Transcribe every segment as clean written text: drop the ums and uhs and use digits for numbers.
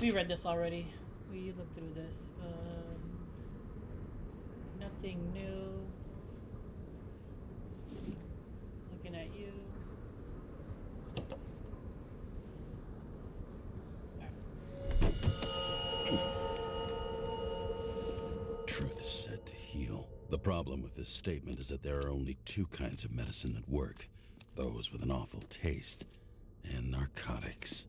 We read this already. We looked through this. Nothing new. Looking at you. Truth is said to heal. The problem with this statement is that there are only two kinds of medicine that work. Those with an awful taste, and narcotics.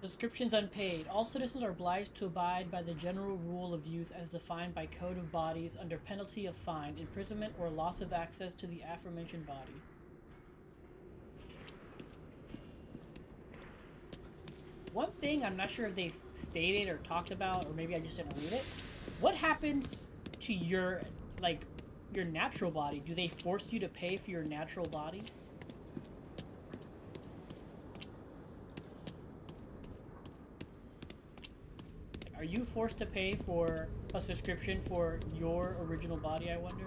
Descriptions unpaid. All citizens are obliged to abide by the general rule of use as defined by Code of Bodies under penalty of fine, imprisonment, or loss of access to the aforementioned body. One thing I'm not sure if they stated or talked about, or maybe I just didn't read it. What happens to your, like, your natural body? Do they force you to pay for your natural body? Are you forced to pay for a subscription for your original body, I wonder?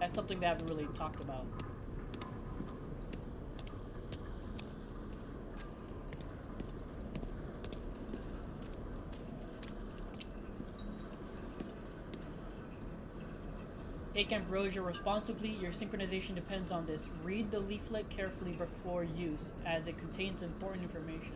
That's something they haven't really talked about. Take ambrosia responsibly. Your synchronization depends on this. Read the leaflet carefully before use, as it contains important information.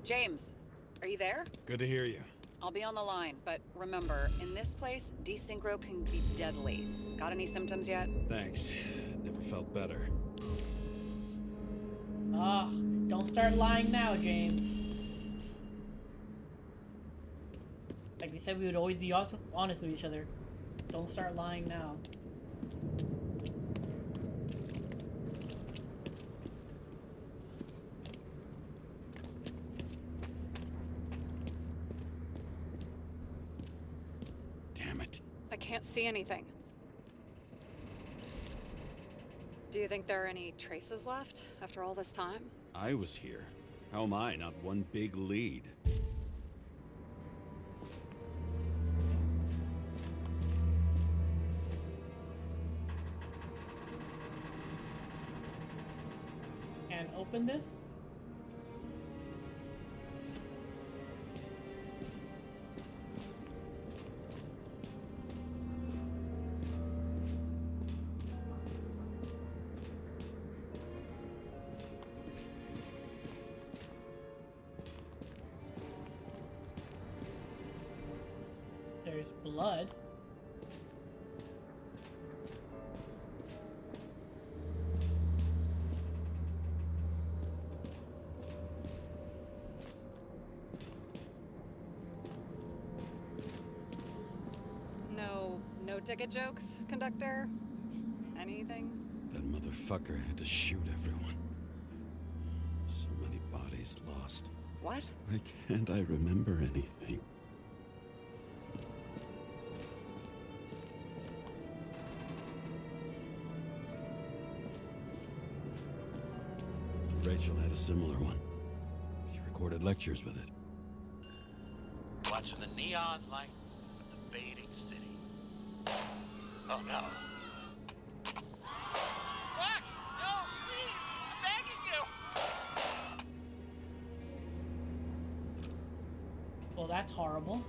James, are you there? Good to hear you. I'll be on the line, but remember, in this place, desynchro can be deadly. Got any symptoms yet? Thanks. Never felt better. Ah, don't start lying now, James. It's like we said we would always be honest with each other. Don't start lying now. Damn it. I can't see anything. Do you think there are any traces left after all this time? I was here. How am I not one big lead? And open this. There's blood. No ticket jokes, conductor? Anything? That motherfucker had to shoot everyone. So many bodies lost. What? Why can't I remember anything? Rachel had a similar one. She recorded lectures with it. Watching the neon lights of the fading city. Oh no. Fuck! No, please! I'm begging you! Well, that's horrible.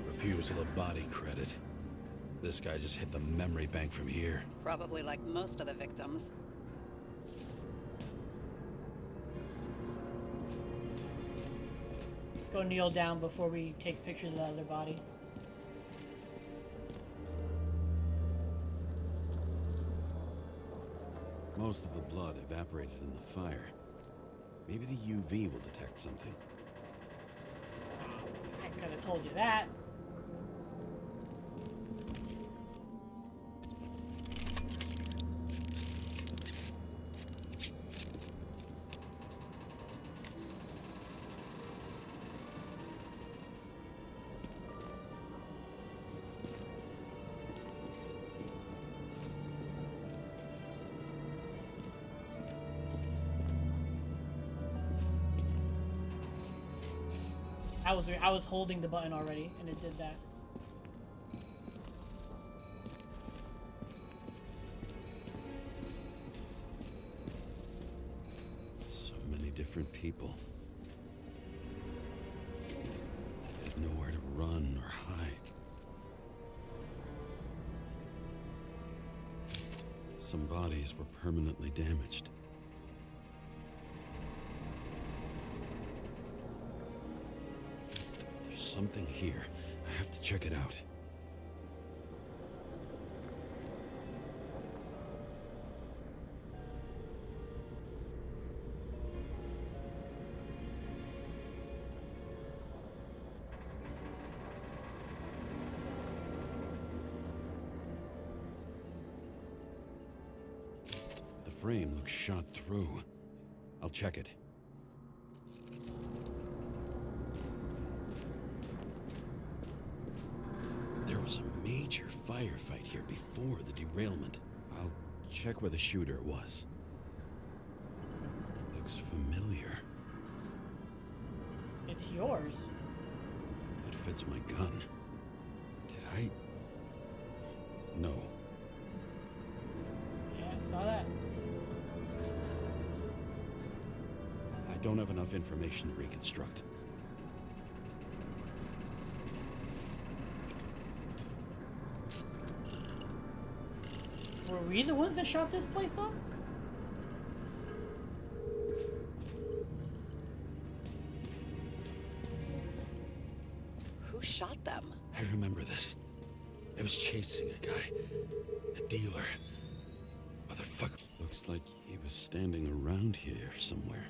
Refusal of body credit. This guy just hit the memory bank from here. Probably like most of the victims. go kneel down before we take pictures of the other body. Most of the blood evaporated in the fire. Maybe the UV will detect something. I could have told you that. I was holding the button already, and it did that. So many different people. They had nowhere to run or hide. Some bodies were permanently damaged. Something here. I have to check it out. The frame looks shot through. I'll check it. There was a major firefight here before the derailment. I'll check where the shooter was. Looks familiar. It's yours. It fits my gun. Did I? No. Yeah, I saw that. I don't have enough information to reconstruct. Were we the ones that shot this place up? Who shot them? I remember this. I was chasing a guy. A dealer. Motherfucker. Looks like he was standing around here somewhere.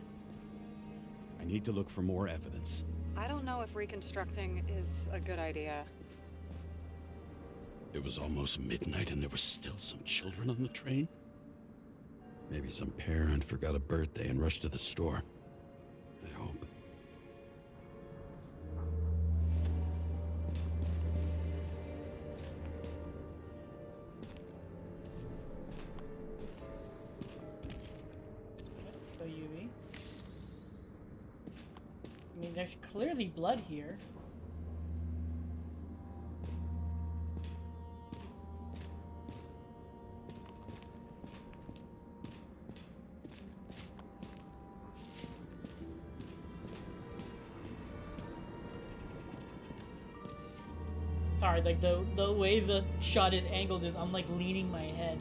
I need to look for more evidence. I don't know if reconstructing is a good idea. It was almost midnight and there were still some children on the train. Maybe some parent forgot a birthday and rushed to the store. I hope. Go UV. I mean, there's clearly blood here. Sorry, like the way the shot is angled is I'm like leaning my head.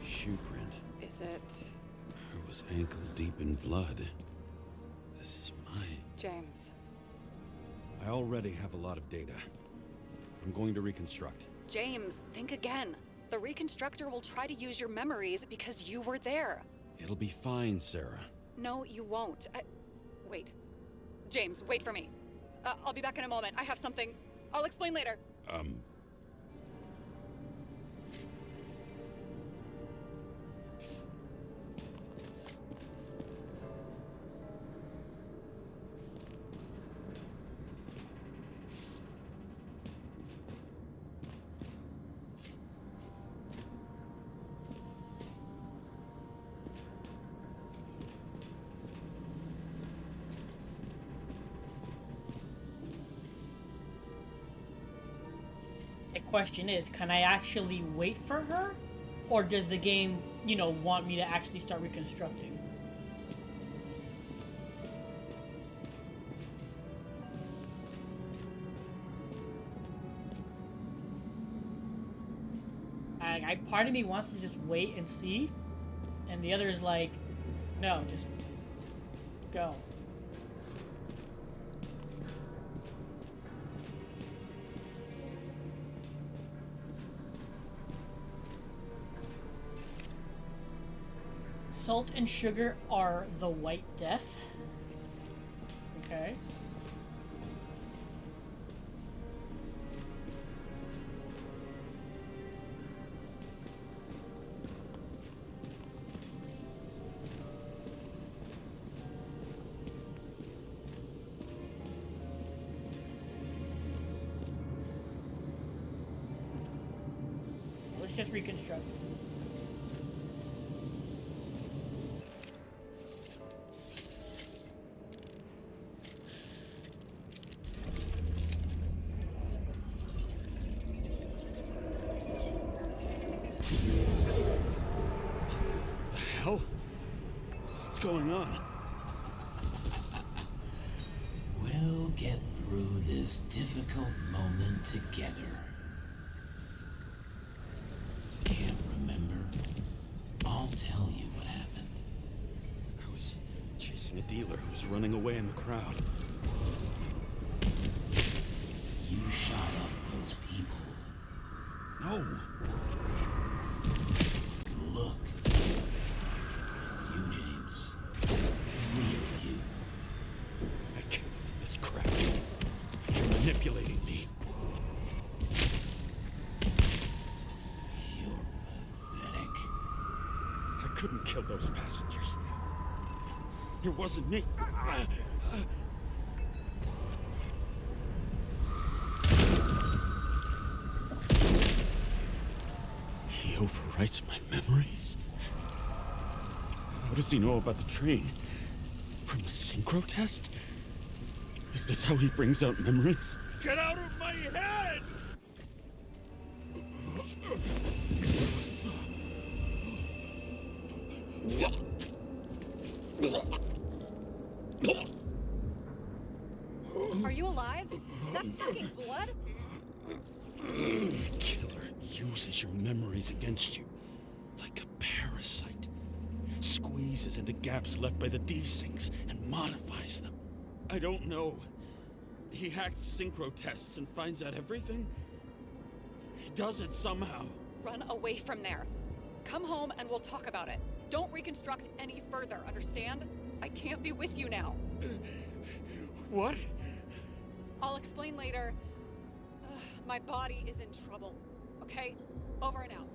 Shoe print. Is it... I was ankle deep in blood. This is mine. James? I already have a lot of data. I'm going to reconstruct. James, think again. The reconstructor will try to use your memories because you were there. It'll be fine, Sarah. No, you won't. Wait. James, wait for me. I'll be back in a moment. I have something. I'll explain later. question is, can I actually wait for her? Or does the game, you know, want me to actually start reconstructing? Part of me wants to just wait and see, and the other is like, no, just go. Salt and sugar are the White Death. Okay. Let's just reconstruct. The hell? What's going on? We'll get through this difficult moment together. Can't remember? I'll tell you what happened. I was chasing a dealer who was running away in the crowd. You shot up those people. No! Look. It's you, James. Real you. I can't believe this crap. You're manipulating me. You're pathetic. I couldn't kill those passengers. It wasn't me. He overwrites my memories? How does he know about the train? From the synchro test? Is this how he brings out memories? Get out of my head! Are you alive? Is that fucking blood? Killer uses your memories against you. Like a parasite. Squeezes into gaps left by the desyncs and modifies them. I don't know. He hacked synchro tests and finds out everything? He does it somehow. Run away from there. Come home and we'll talk about it. Don't reconstruct any further, understand? I can't be with you now. What? I'll explain later. My body is in trouble. Okay? Over and out.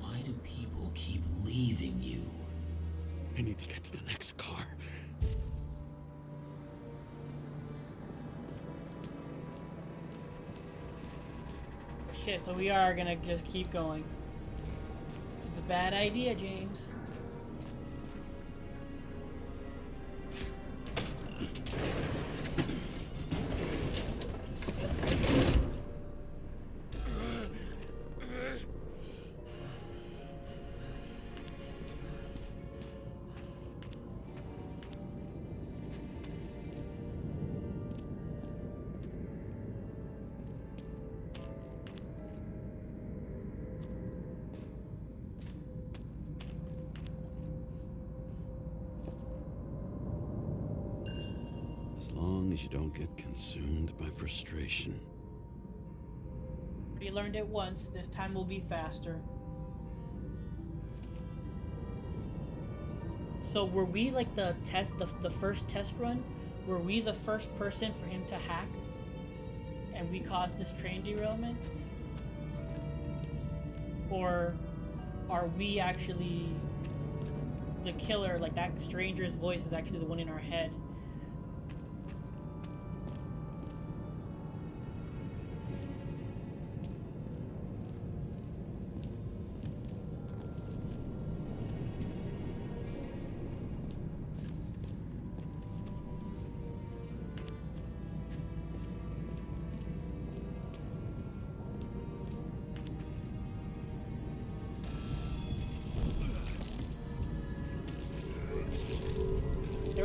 Why do people keep leaving you? I need to get to the next car. Shit, so we are gonna just keep going. This is a bad idea, James. As long as you don't get consumed by frustration. We learned it once, this time will be faster. So were we like the first test run? Were we the first person for him to hack? And we caused this train derailment? Or are we actually the killer, like that stranger's voice is actually the one in our head?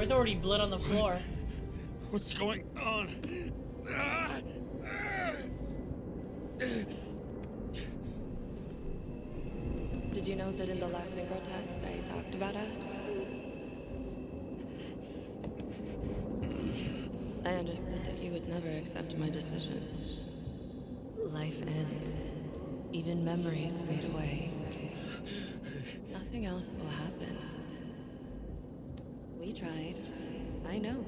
There's already blood on the floor. What's going on? Did you know that in the last synchro test I talked about us? I understood that you would never accept my decision. Life ends. Even memories fade away. Nothing else will happen. We tried. I know.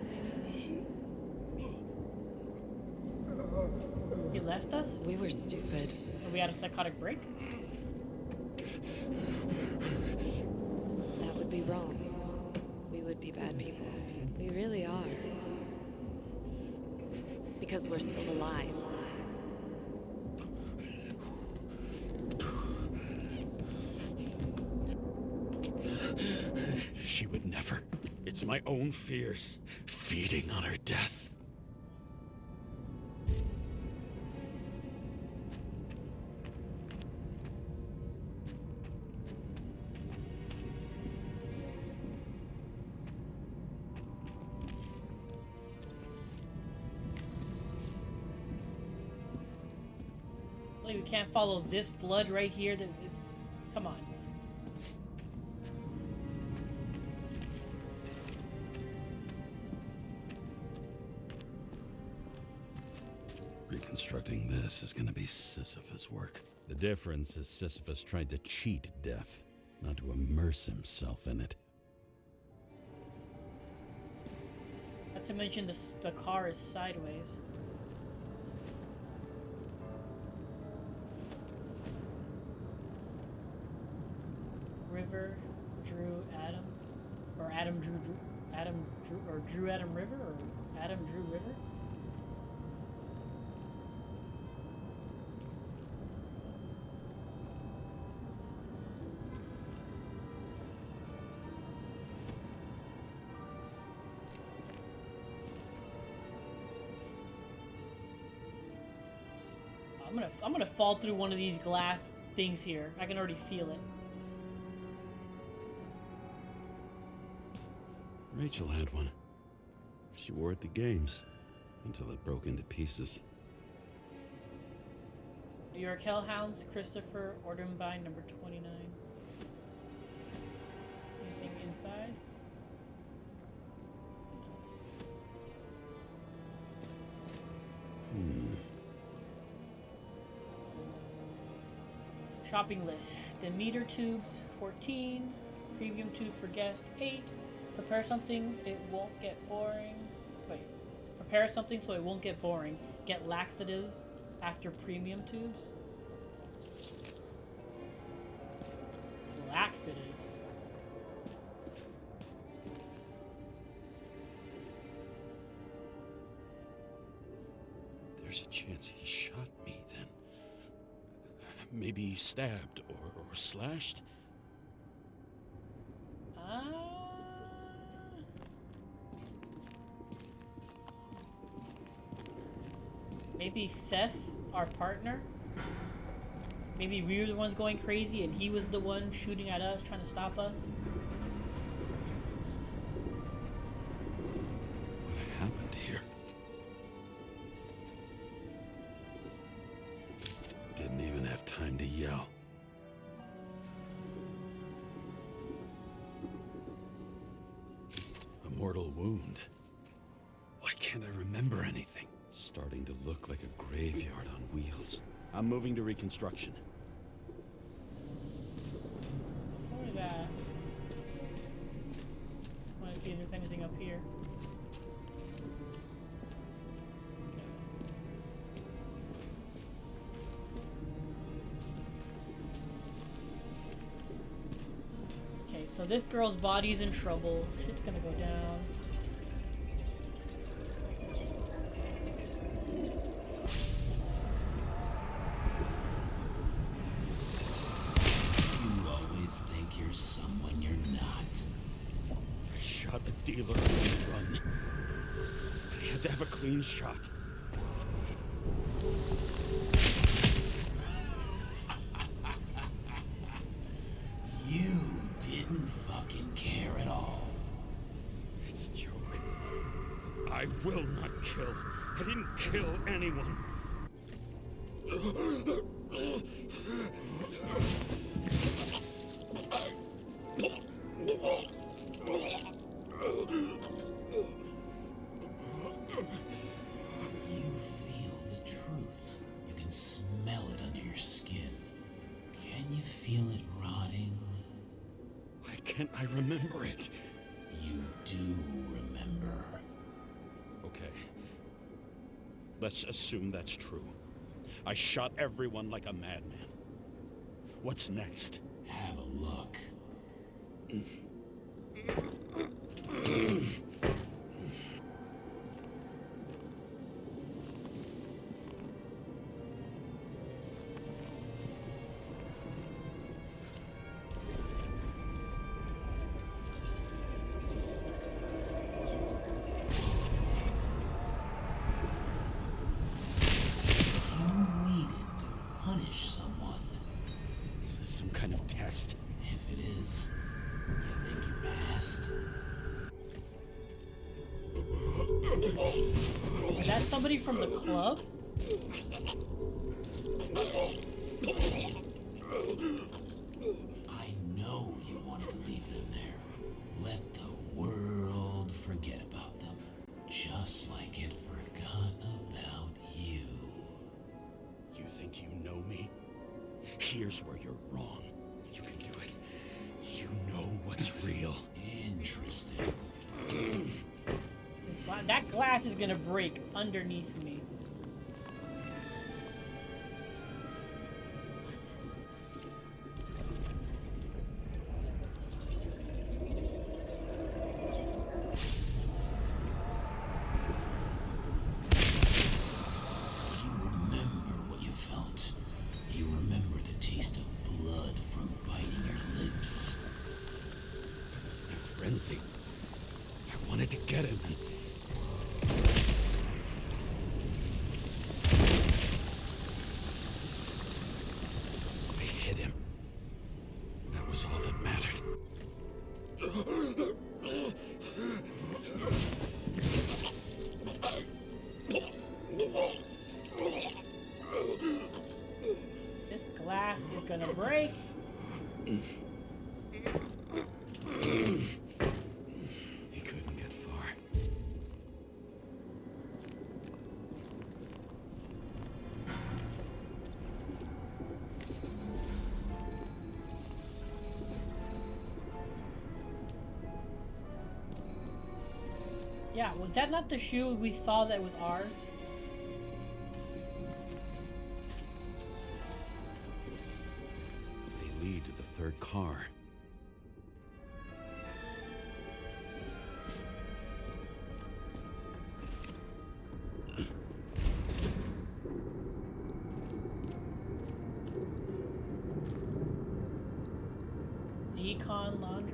He left us? We were stupid. Or we had a psychotic break? That would be wrong. We would be bad people. We really are. Because we're still alive. She would never. It's my own fears feeding on her death. Like we can't follow this blood right here. That it's, come on. Reconstructing this is gonna be Sisyphus work. The difference is Sisyphus tried to cheat death, not to immerse himself in it. Not to mention the car is sideways. River, Drew, Adam, or Adam, Drew, Adam, Drew, or Drew, Adam, River, or Adam, Drew, River. I'm gonna fall through one of these glass things here. I can already feel it. Rachel had one. She wore it to games until it broke into pieces. New York Hellhounds, Christopher Ordenbein, number 29. Anything inside? Shopping list. Demeter tubes, 14. Premium tube for guest, 8. Prepare something, it won't get boring. Wait. Prepare something so it won't get boring. Get laxatives after premium tubes. Laxatives. There's a chance he shot me then. Maybe he stabbed or slashed. Maybe Seth, our partner? Maybe we were the ones going crazy and he was the one shooting at us, trying to stop us? What happened here? Didn't even have time to yell. A mortal wound. Why can't I remember anything? It's starting to look like a graveyard on wheels. I'm moving to reconstruction. Before that, I want to see if there's anything up here. Okay, so this girl's body's in trouble. Shit's gonna go down. You always think you're someone you're not. I shot a dealer on the run. I had to have a clean shot. You didn't fucking care at all. It's a joke. I will not kill. I didn't kill anyone. You feel the truth. You can smell it under your skin. Can you feel it rotting? Why can't I remember it? You do remember. Okay. Let's assume that's true. I shot everyone like a madman. What's next? Have a look. Punish someone. Is this some kind of test? If it is, you think you passed? Is that somebody from the club? I know you wanted to leave them there. Let the world forget about them. Just like it forgot about you. You think you know me? Here's where you're wrong. You can do it. You know what's real. Interesting. That glass is gonna break underneath me. You remember what you felt. You remember the taste of blood from biting your lips. I was in a frenzy. I wanted to get him and... I hit him. That was all that mattered. This glass is gonna break. He couldn't get far. Yeah, was that not the shoe we saw that was ours? They lead to the third car. Decon laundry?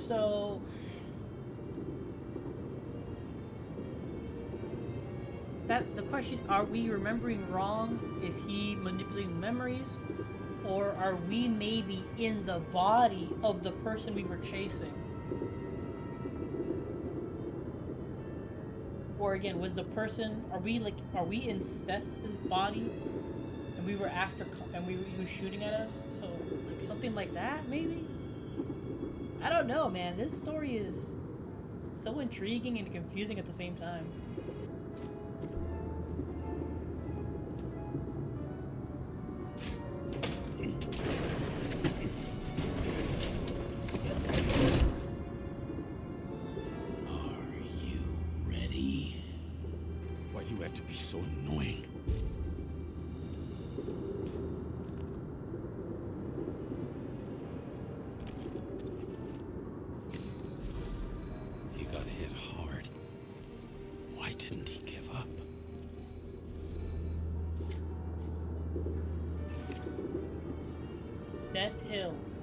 So... the question, are we remembering wrong? Is he manipulating memories? Or are we maybe in the body of the person we were chasing? Or again, was the person, are we in Seth's body? And we were after, he was shooting at us? So, like, something like that, maybe? I don't know, man. This story is so intriguing and confusing at the same time. Are you ready? Why do you have to be so annoying? He got hit hard. Why didn't he give up? Death Hills.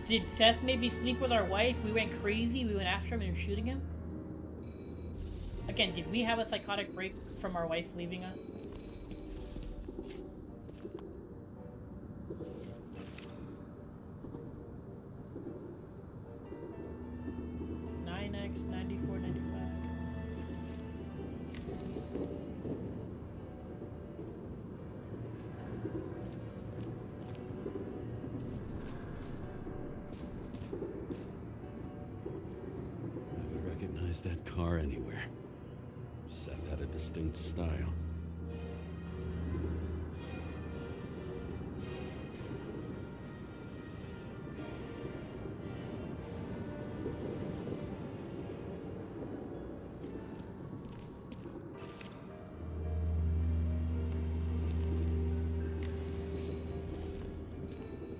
Did Seth maybe sleep with our wife? We went crazy, we went after him and we were shooting him? Again, did we have a psychotic break from our wife leaving us? X 94, 95. I would recognize that car anywhere. Seth had a distinct style.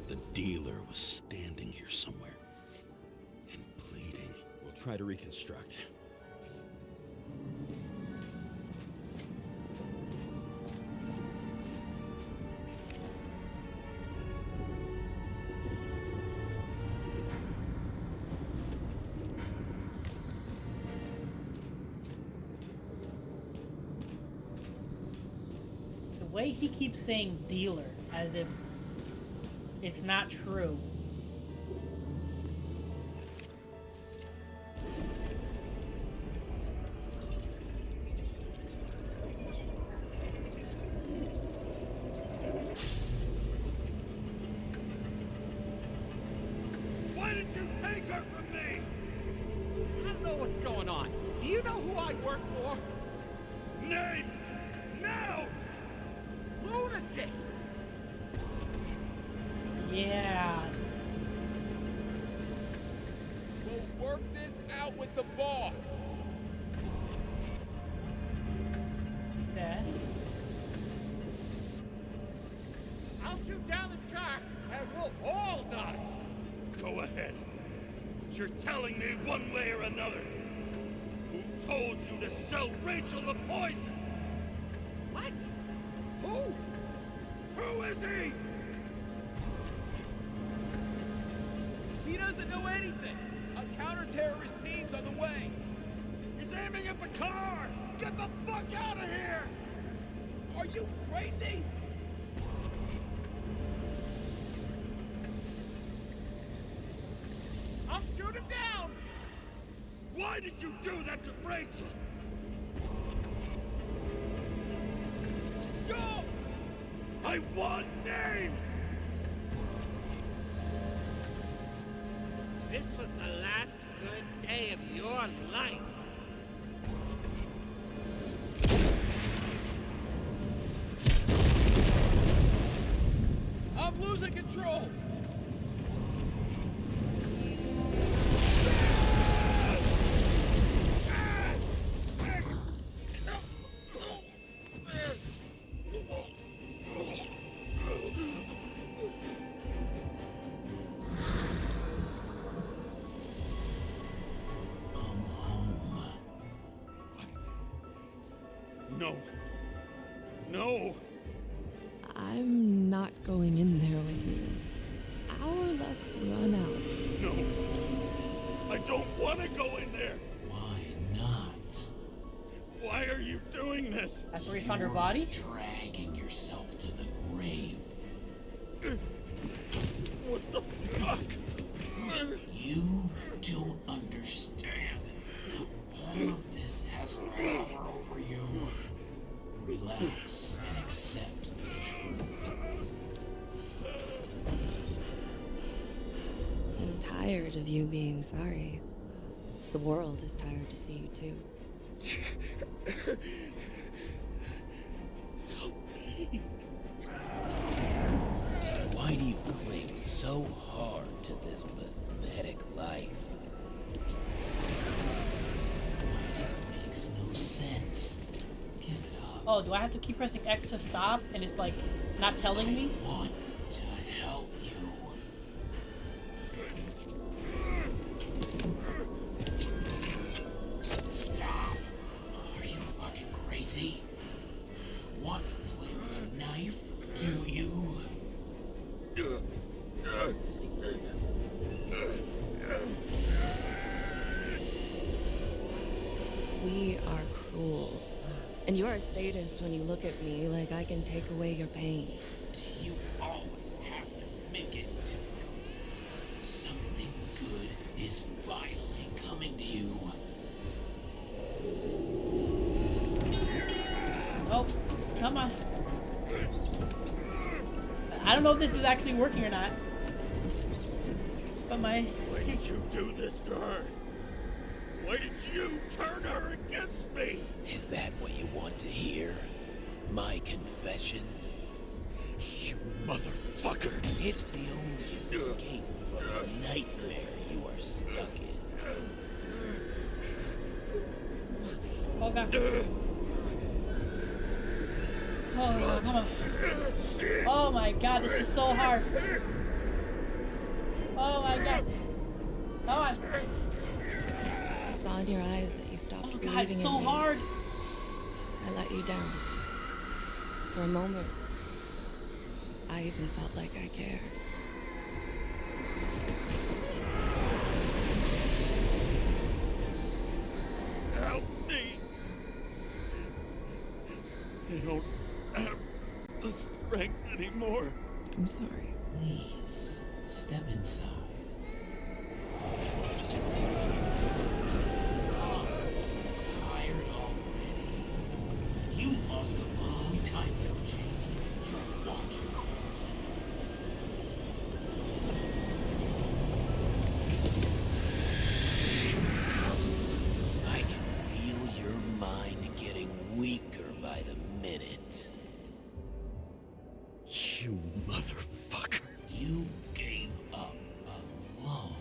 The dealer was standing here somewhere and bleeding. We'll try to reconstruct. The way he keeps saying dealer as if it's not true. Why did you take her from me? I don't know what's going on. Do you know who I work for? Names! Now! Lunatic! Yeah. We'll work this out with the boss. Seth. I'll shoot down this car and we'll all die. Go ahead. But you're telling me one way or another. Who told you to sell Rachel the poison? What? Who? Who is he? He doesn't know anything. A counter-terrorist team's on the way. He's aiming at the car. Get the fuck out of here! Are you crazy? I'll shoot him down! Why did you do that to Rachel? Stop! I want names! This was the last good day of your life. I'm losing control! No. No! I'm not going in there with you. Our luck's run out. No. I don't want to go in there. Why not? Why are you doing this? That's where he found her body? Dragging yourself to the grave. What the fuck? You don't understand. All of this has power over you. Relax and accept the truth. I'm tired of you being sorry. The world is tired to see you too. Why do you cling so hard to this pathetic life? It makes no sense. Give it up. Oh, do I have to keep pressing X to stop and it's like not telling me? I want to help you. Stop. Are you fucking crazy? Want to play with a knife? Do you? We are And you're a sadist when you look at me like I can take away your pain. You always have to make it difficult. Something good is finally coming to you. Oh, come on. I don't know if this is actually working or not. But my... Why did you do this to her? Why did you turn her against me? Is that what you want to hear? My confession? You motherfucker! It's the only escape from the nightmare you are stuck in. Oh, God. Oh, come on. Oh, my God. This is so hard. Oh, my God. Come on. I saw in your eyes that you stopped Oh, believing God. It's so in me. hard. I let you down. For a moment, I even felt like I cared. Help me! I don't have the strength anymore. I'm sorry. Please, step inside. Tired already? You lost a long time ago, James. You walk your course. I can feel your mind getting weaker by the minute. You motherfucker. You gave up a long,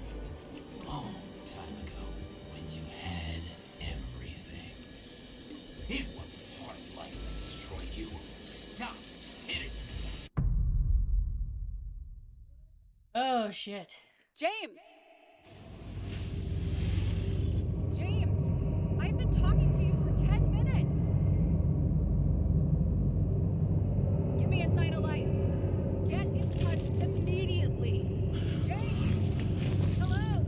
long time ago when you had everything. It wasn't hard life that destroyed you. Stop hitting yourself. Oh, shit. James! James! I've been talking to you for 10 minutes! Give me a sign of life. Get in touch immediately. James! Hello?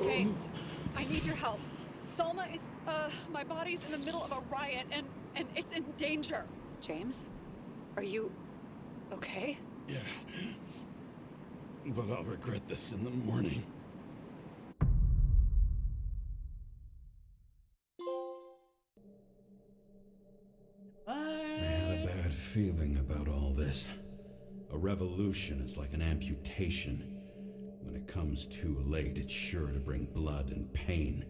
James, I need your help. Selma is, my body's in the middle of a riot and it's in danger. James? Are you okay? Yeah. But I'll regret this in the morning. I had a bad feeling about all this. A revolution is like an amputation. When it comes too late, it's sure to bring blood and pain,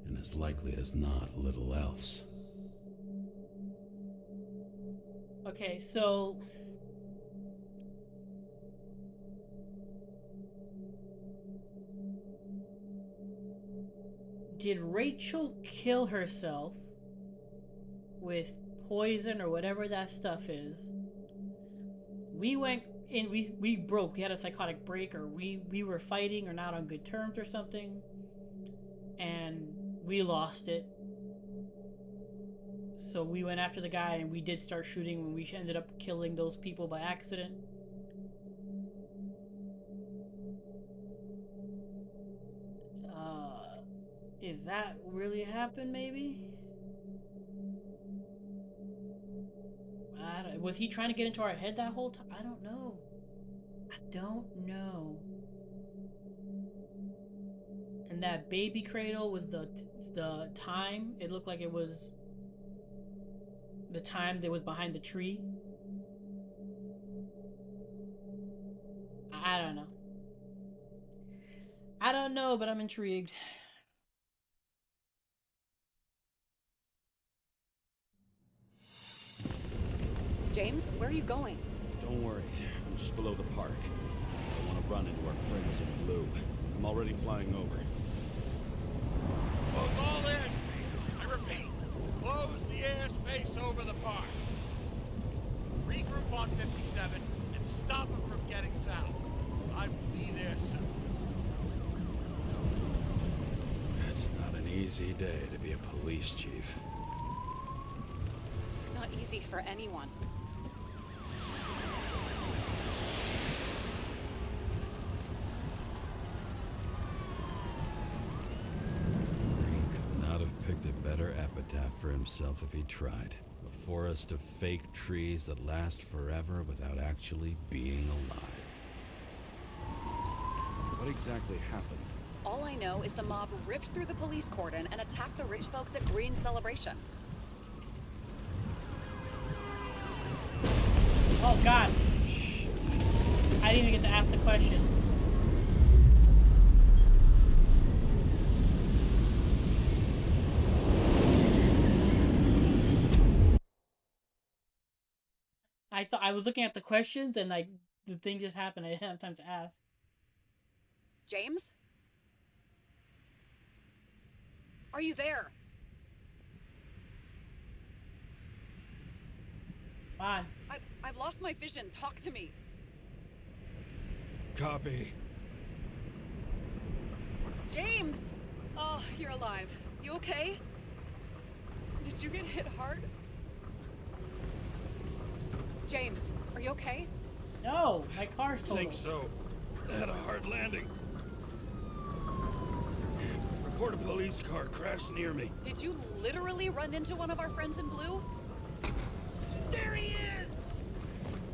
and as likely as not, little else. Okay, so... Did Rachel kill herself with poison or whatever that stuff is? We went in, we broke, we had a psychotic break, or we were fighting or not on good terms or something, and we lost it. So we went after the guy and we did start shooting when we ended up killing those people by accident. If that really happened, maybe? Was he trying to get into our head that whole time? I don't know. I don't know. And that baby cradle with the time, it looked like it was the time that was behind the tree. I don't know. I don't know, but I'm intrigued. James, where are you going? Don't worry, I'm just below the park. I want to run into our friends in blue. I'm already flying over. Close all airspace. I repeat, close the airspace over the park. Regroup on 57 and stop them from getting south. I will be there soon. It's not an easy day to be a police chief. It's not easy for anyone. epitaph for himself if he tried. A forest of fake trees that last forever without actually being alive. What exactly happened? All I know is the mob ripped through the police cordon and attacked the rich folks at Green's celebration. Oh God. I didn't even get to ask the question. I thought I was looking at the questions and like the thing just happened. I didn't have time to ask. James? Are you there? Come on. I've lost my vision. Talk to me. Copy. James! Oh, you're alive. You okay? Did you get hit hard? James, are you okay? No, my car's I totaled. think so. I had a hard landing. Report a police car crashed near me. Did you literally run into one of our friends in blue? There he is!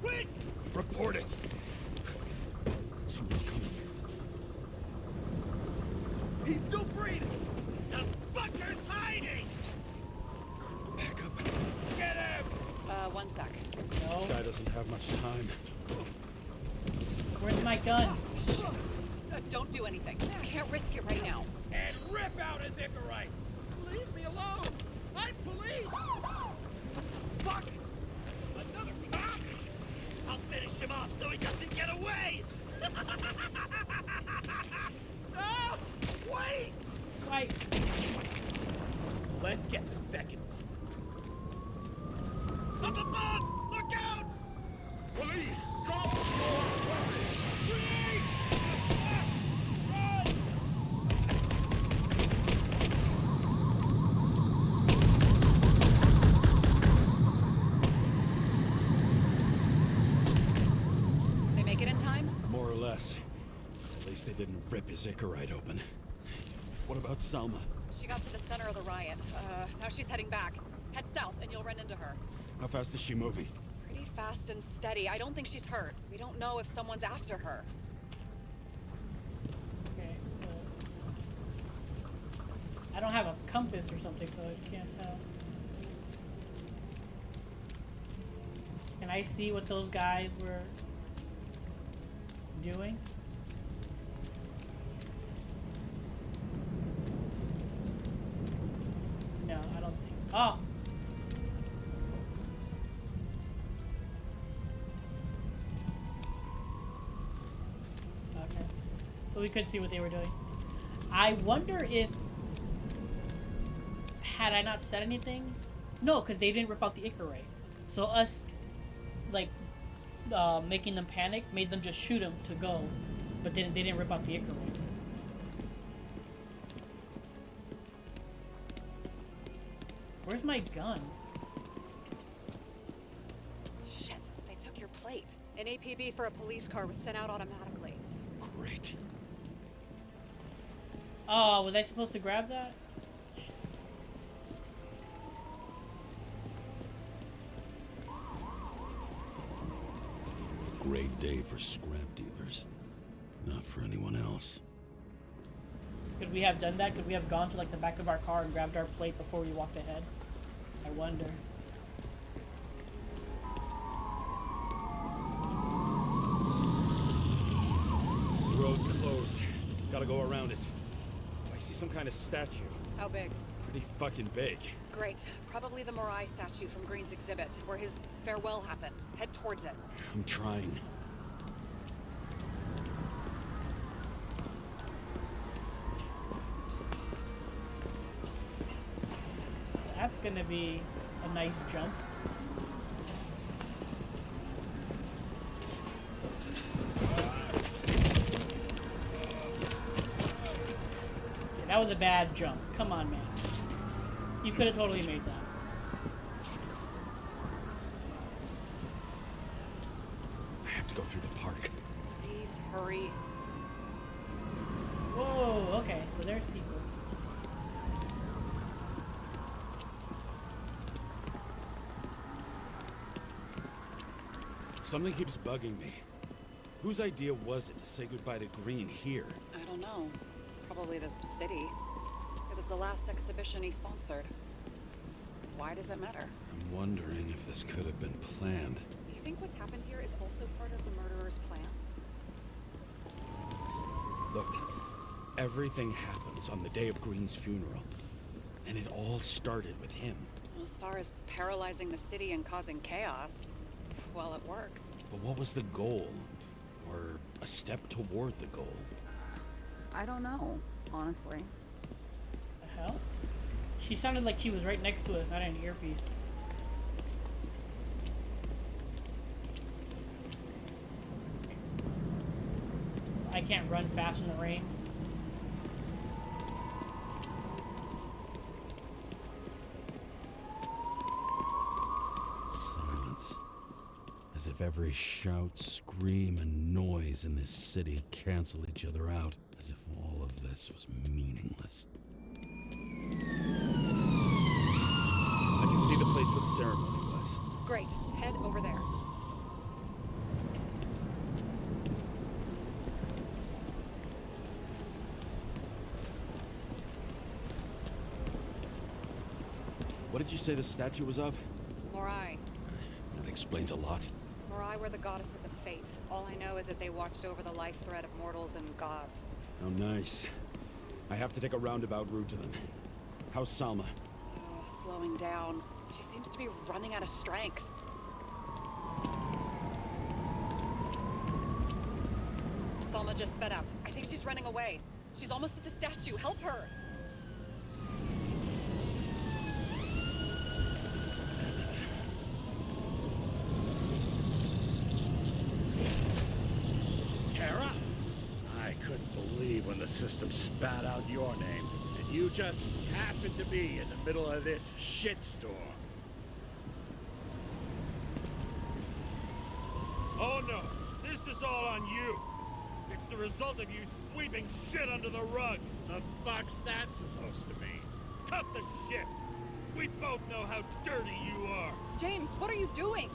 Quick! Report it. Someone's coming. He's still breathing. The fucker's hiding! Back up. Get him! One sec. No. This guy doesn't have much time. Where's my gun? Shit. Don't do anything. Can't risk it right now. And rip out his Icarite! Leave me alone! I'm police! Fuck! Another cop! I'll finish him off so he doesn't get away! No! Wait! Wait. Let's get the second. Up above! Look out! Police! Drop your weapons! Police! Run! They make it in time? More or less. At least they didn't rip his Icarite open. What about Selma? She got to the center of the riot. Now she's heading back. Head south and you'll run into her. How fast is she moving? Pretty fast and steady. I don't think she's hurt. We don't know if someone's after her. Okay, so I don't have a compass or something, so I can't tell. Can I see what those guys were doing? No, I don't think. Oh! Okay. So we could see what they were doing. I wonder if... Had I not said anything? No, because they didn't rip out the Icarite. So us, like, making them panic made them just shoot him to go. But then they didn't rip out the Icarite. Where's my gun? Shit, they took your plate. An APB for a police car was sent out automatically. Great. Oh, was I supposed to grab that? Shit. A great day for scrap dealers. Not for anyone else. Could we have done that? Could we have gone to like the back of our car and grabbed our plate before we walked ahead? I wonder. The road's closed. Gotta go around it. I see some kind of statue. How big? Pretty fucking big. Great. Probably the Morai statue from Green's exhibit, where his farewell happened. Head towards it. I'm trying. That's gonna be a nice jump. Yeah, that was a bad jump. Come on, man. You could have totally made that. I have to go through the park. Please hurry. Whoa, okay, so there's people. Something keeps bugging me. Whose idea was it to say goodbye to Green here? I don't know. Probably the city. It was the last exhibition he sponsored. Why does it matter? I'm wondering if this could have been planned. You think what's happened here is also part of the murderer's plan? Look, everything happens on the day of Green's funeral. And it all started with him. Well, as far as paralyzing the city and causing chaos, well, it works. But what was the goal? Or a step toward the goal? I don't know, honestly. The hell? She sounded like she was right next to us, not in an earpiece. I can't run fast in the rain. Silence. As if every shout, scream, and noise in this city cancel each other out. As if all of this was meaningless. I can see the place where the ceremony was. Great. Head over there. What did you say the statue was of? Morai. That explains a lot. Morai were the goddesses of fate. All I know is that they watched over the life thread of mortals and gods. Oh, nice. I have to take a roundabout route to them. How's Salma? Oh, slowing down. She seems to be running out of strength. Salma just sped up. I think she's running away. She's almost at the statue. Help her! Kara? I couldn't believe when the system spat out your name, and you just happened to be in the middle of this shitstorm. Oh no, this is all on you. It's the result of you sweeping shit under the rug. The fuck's that supposed to mean? Cut the shit. We both know how dirty you are. James, what are you doing?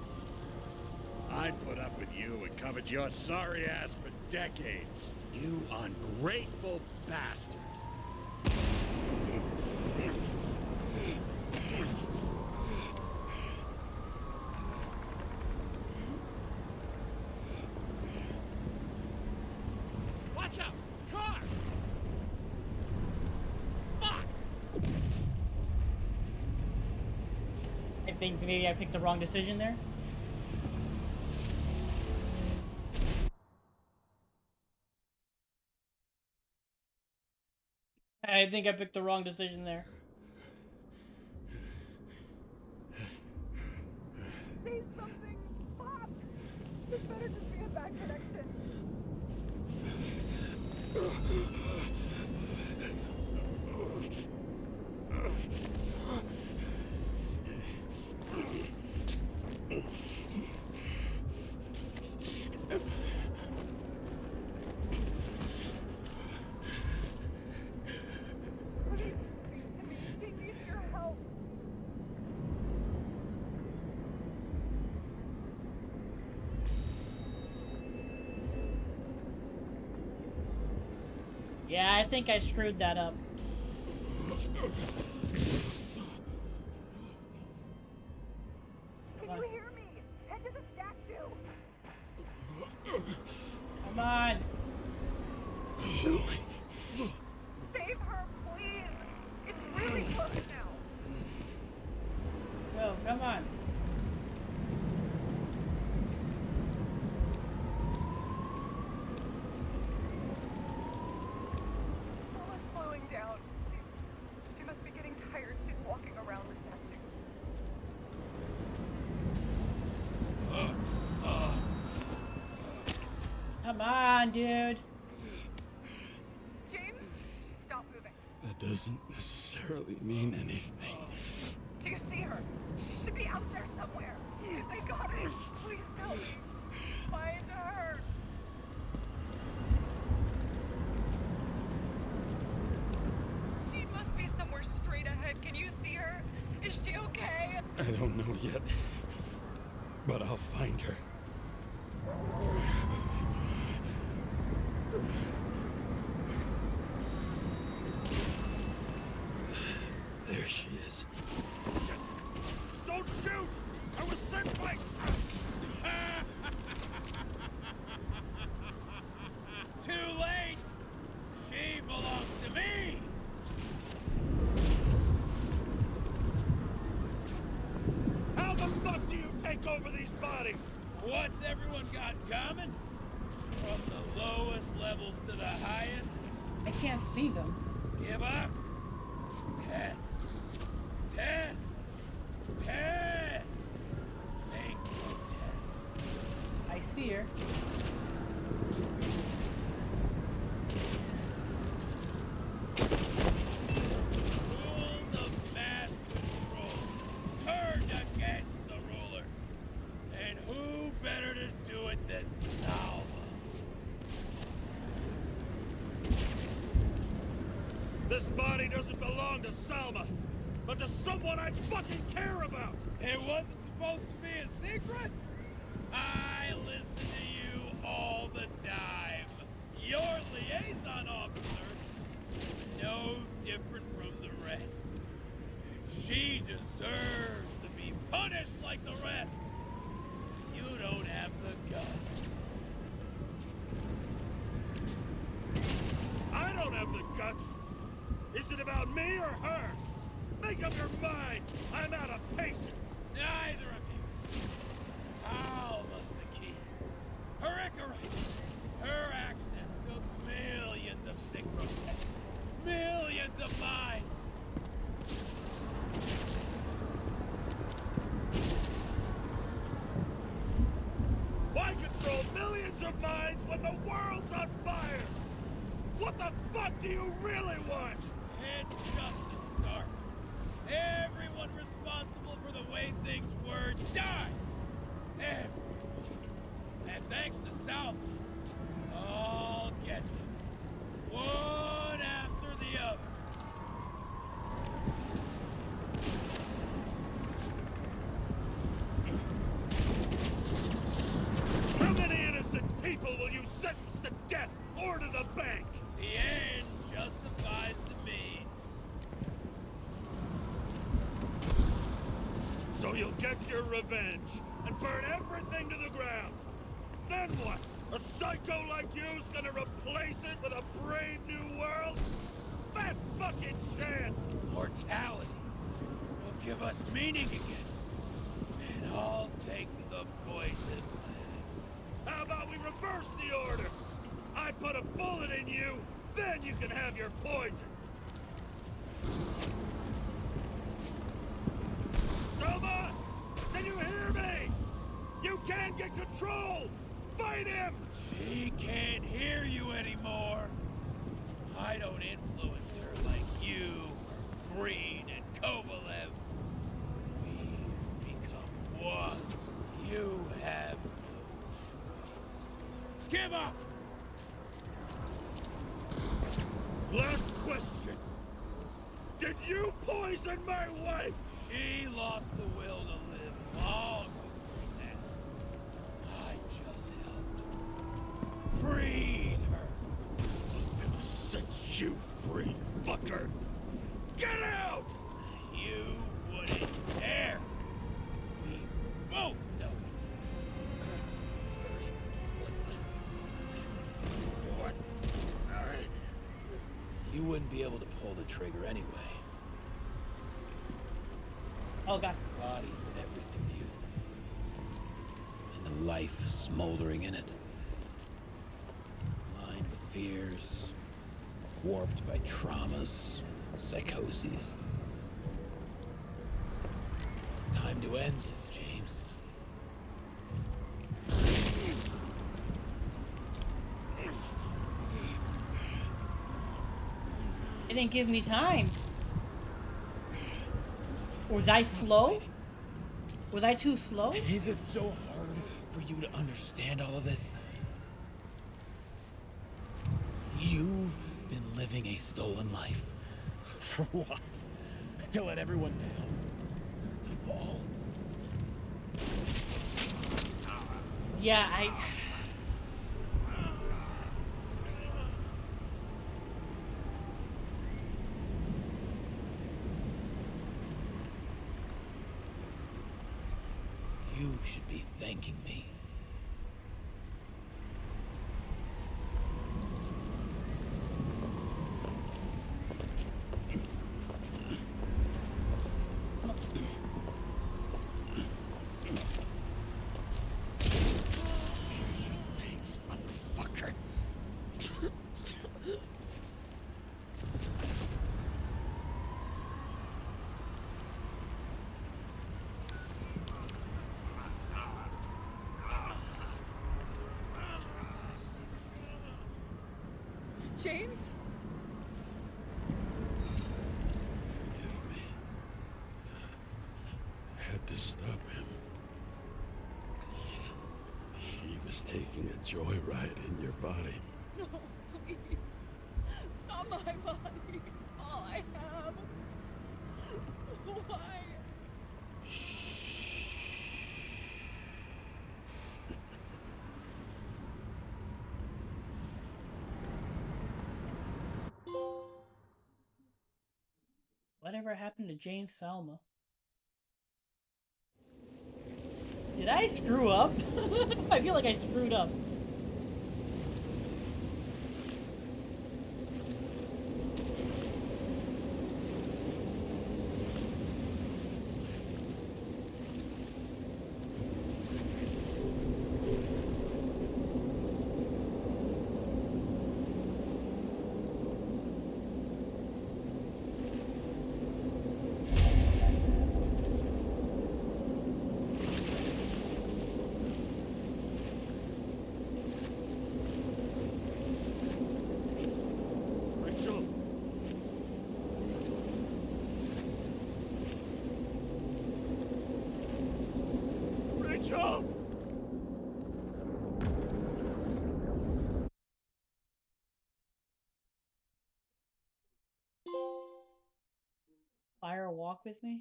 I put up with you and covered your sorry ass for decades. You ungrateful bastard. Watch out! Car! Fuck! I think maybe I picked the wrong decision there. I think I picked the wrong decision there. Say something! Fuck! This better just be a bad connection. Yeah, I think I screwed that up. Can you hear me? Head to the statue! Come on. Save her, please! It's really close now! Go, come on. Someone's slowing down. She must be getting tired. She's walking around the statue. Come on, dude. James, stop moving. That doesn't necessarily mean anything. Do you see her? She should be out there somewhere. They got her. Please help me. Find her. She must be somewhere straight ahead. Can you see her? Is she okay? I don't know yet. But I'll find her. bodies. What's everyone got in common? From the lowest levels to the highest? I can't see them. Give up? Tess. Tess. Tess. Thank you, Tess. I see her. Rules of mass control turned against the rulers. And who better to do it than Salva? This body doesn't belong to Salma, but to someone I fucking care about. It wasn't supposed to be a secret? I listen to you all the time. Your liaison officer is no different from the rest. And she deserves to be punished like the rest. You don't have the guts. I don't have the guts. Is it about me or her? Make up your mind. I'm out of patience. Neither of you. Salva's the key. Her Icarite. Her access to millions of synchrotests. Millions of minds. Why control millions of minds when the world's on fire? What the fuck do you really want? It's just a start. Everyone responsible for the way things were dies. Everyone. And thanks to South, I'll get them. One after the other. How many innocent people will you sentence to death or to the bank? The end justifies the means. So you'll get your revenge and burn everything to the ground. Then what? A psycho like you's gonna replace it with a brave new world? Fat fucking chance! Mortality will give us meaning again. And I'll take the poison last. How about we reverse the order? I put a bullet in you, then you can have your poison. Selma! Can you hear me? You can't get control! Fight him! She can't hear you anymore. I don't influence her like you, or Green and Kovalev. We've become one. You have no choice. Give up! Last question. Did you poison my wife? She lost the will to live long before that. I just helped. Freed her. I'm gonna set you free, fucker! Get out! You wouldn't dare. We both know it. What? You wouldn't be able to pull the trigger anyway. Oh god. Body's everything to you. And the life smoldering in it. Lined with fears, warped by traumas, psychoses. It's time to end this, James. It didn't give me time. Was I slow? Was I too slow? Is it so hard for you to understand all of this? You've been living a stolen life. For what? To let everyone down? To fall? Yeah, I... You should be thanking me. James? Forgive me. I had to stop him. He was taking a joyride in your body. No, please. Not my body. All I have. Why? Whatever happened to Jane Salma? Did I screw up? I feel like I screwed up. Rachel! Rachel! Fire walk with me?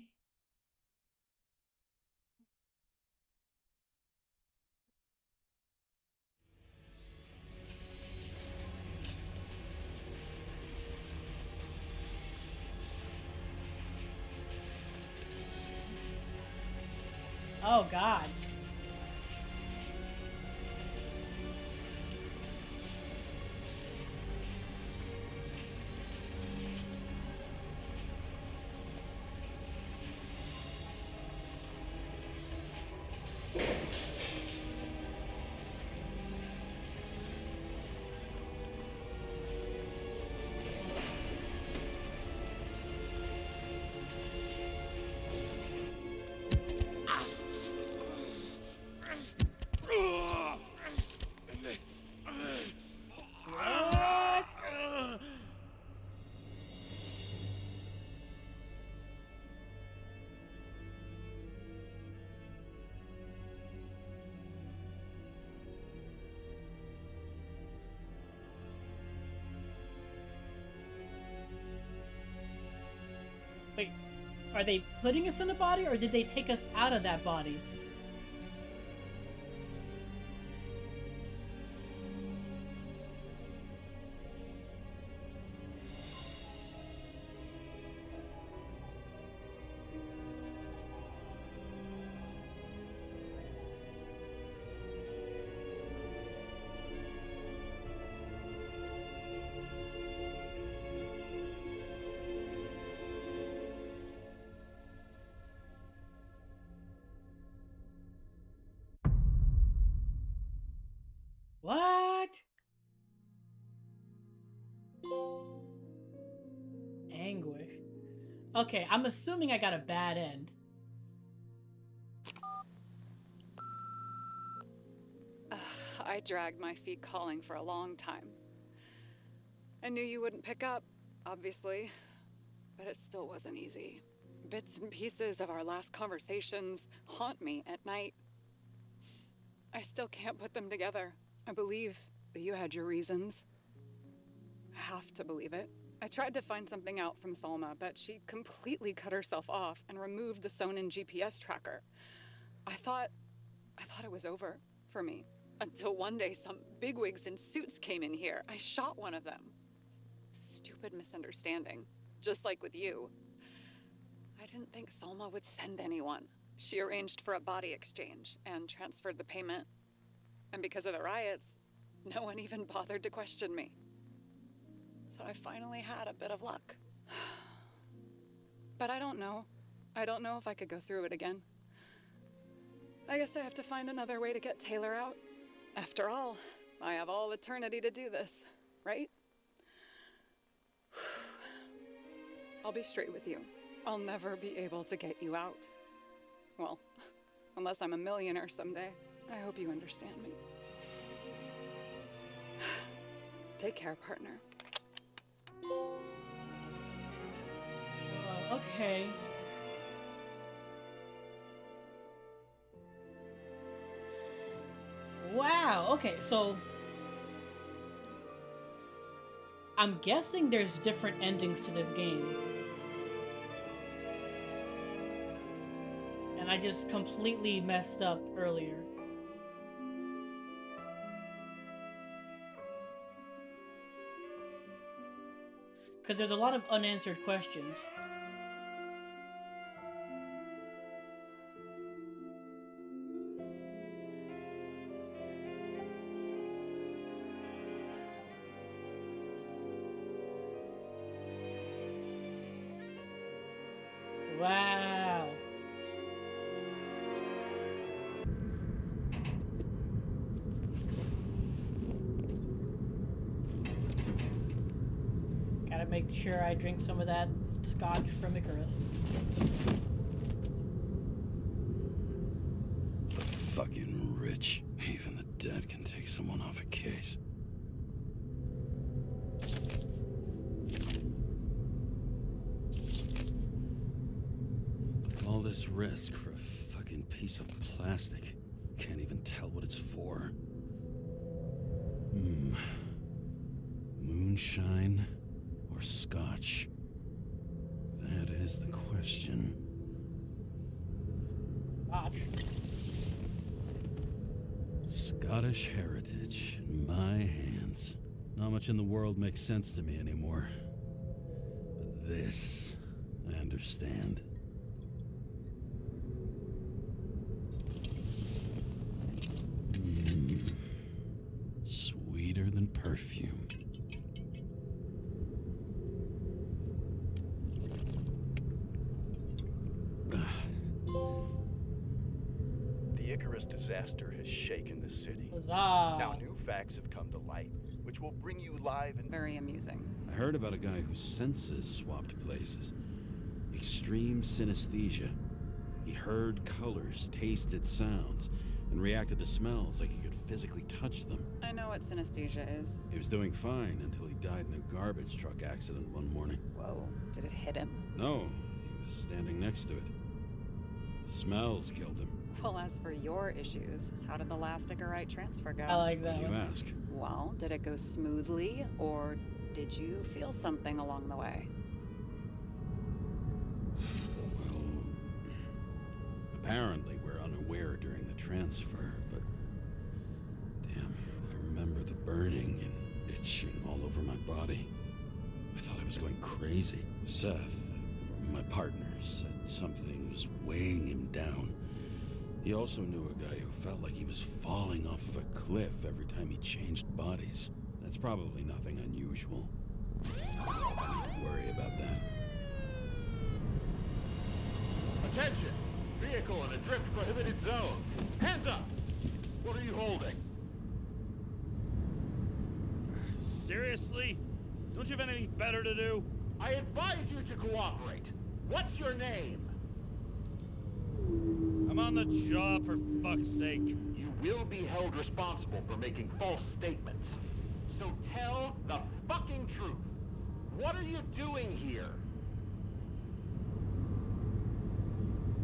Oh God. What? Wait, are they putting us in a body or did they take us out of that body? What? Anguish. Okay, I'm assuming I got a bad end. I dragged my feet calling for a long time. I knew you wouldn't pick up, obviously, but it still wasn't easy. Bits and pieces of our last conversations haunt me at night. I still can't put them together. I believe that you had your reasons. I have to believe it. I tried to find something out from Salma, but she completely cut herself off and removed the Sonin GPS tracker. I thought it was over for me. Until one day some bigwigs in suits came in here. I shot one of them. Stupid misunderstanding. Just like with you. I didn't think Salma would send anyone. She arranged for a body exchange and transferred the payment. And because of the riots, no one even bothered to question me. So I finally had a bit of luck. But I don't know. I don't know if I could go through it again. I guess I have to find another way to get Taylor out. After all, I have all eternity to do this, right? I'll be straight with you. I'll never be able to get you out. Well, unless I'm a millionaire someday. I hope you understand me. Take care, partner. Okay. Wow. Okay, so I'm guessing there's different endings to this game. And I just completely messed up earlier. Because there's a lot of unanswered questions. Wow. Gotta make sure I drink some of that scotch from Icarus. Fucking rich. Even the dead can take someone off a case. All this risk for a fucking piece of plastic. Can't even tell what it's for. Moonshine or scotch? That is the question. Scotch. Scottish heritage in my hands. Not much in the world makes sense to me anymore. But this, I understand. Sweeter than perfume. The Icarus disaster has shaken the city. Huzzah. Now new facts have come to light, which will bring you live and Very amusing. I heard about a guy whose senses swapped places. Extreme synesthesia. He heard colors, tasted sounds, and reacted to smells like he could physically touch them. I know what synesthesia is. He was doing fine until he died in a garbage truck accident one morning. Whoa, did it hit him? No, he was standing next to it. The smells killed him. Well, as for your issues, how did the last Icarite transfer go? I like that You one. ask. Well, did it go smoothly, or did you feel something along the way? Well, apparently we're unaware during the transfer, but damn, I remember the burning and itching all over my body. I thought I was going crazy. Seth, my partner, said something was weighing him down. He also knew a guy who felt like he was falling off of a cliff every time he changed bodies. That's probably nothing unusual. I don't know if I need to worry about that. Attention! Vehicle in a drift prohibited zone. Hands up! What are you holding? Seriously? Don't you have anything better to do? I advise you to cooperate. What's your name? I'm on the job, for fuck's sake. You will be held responsible for making false statements. So tell the fucking truth. What are you doing here?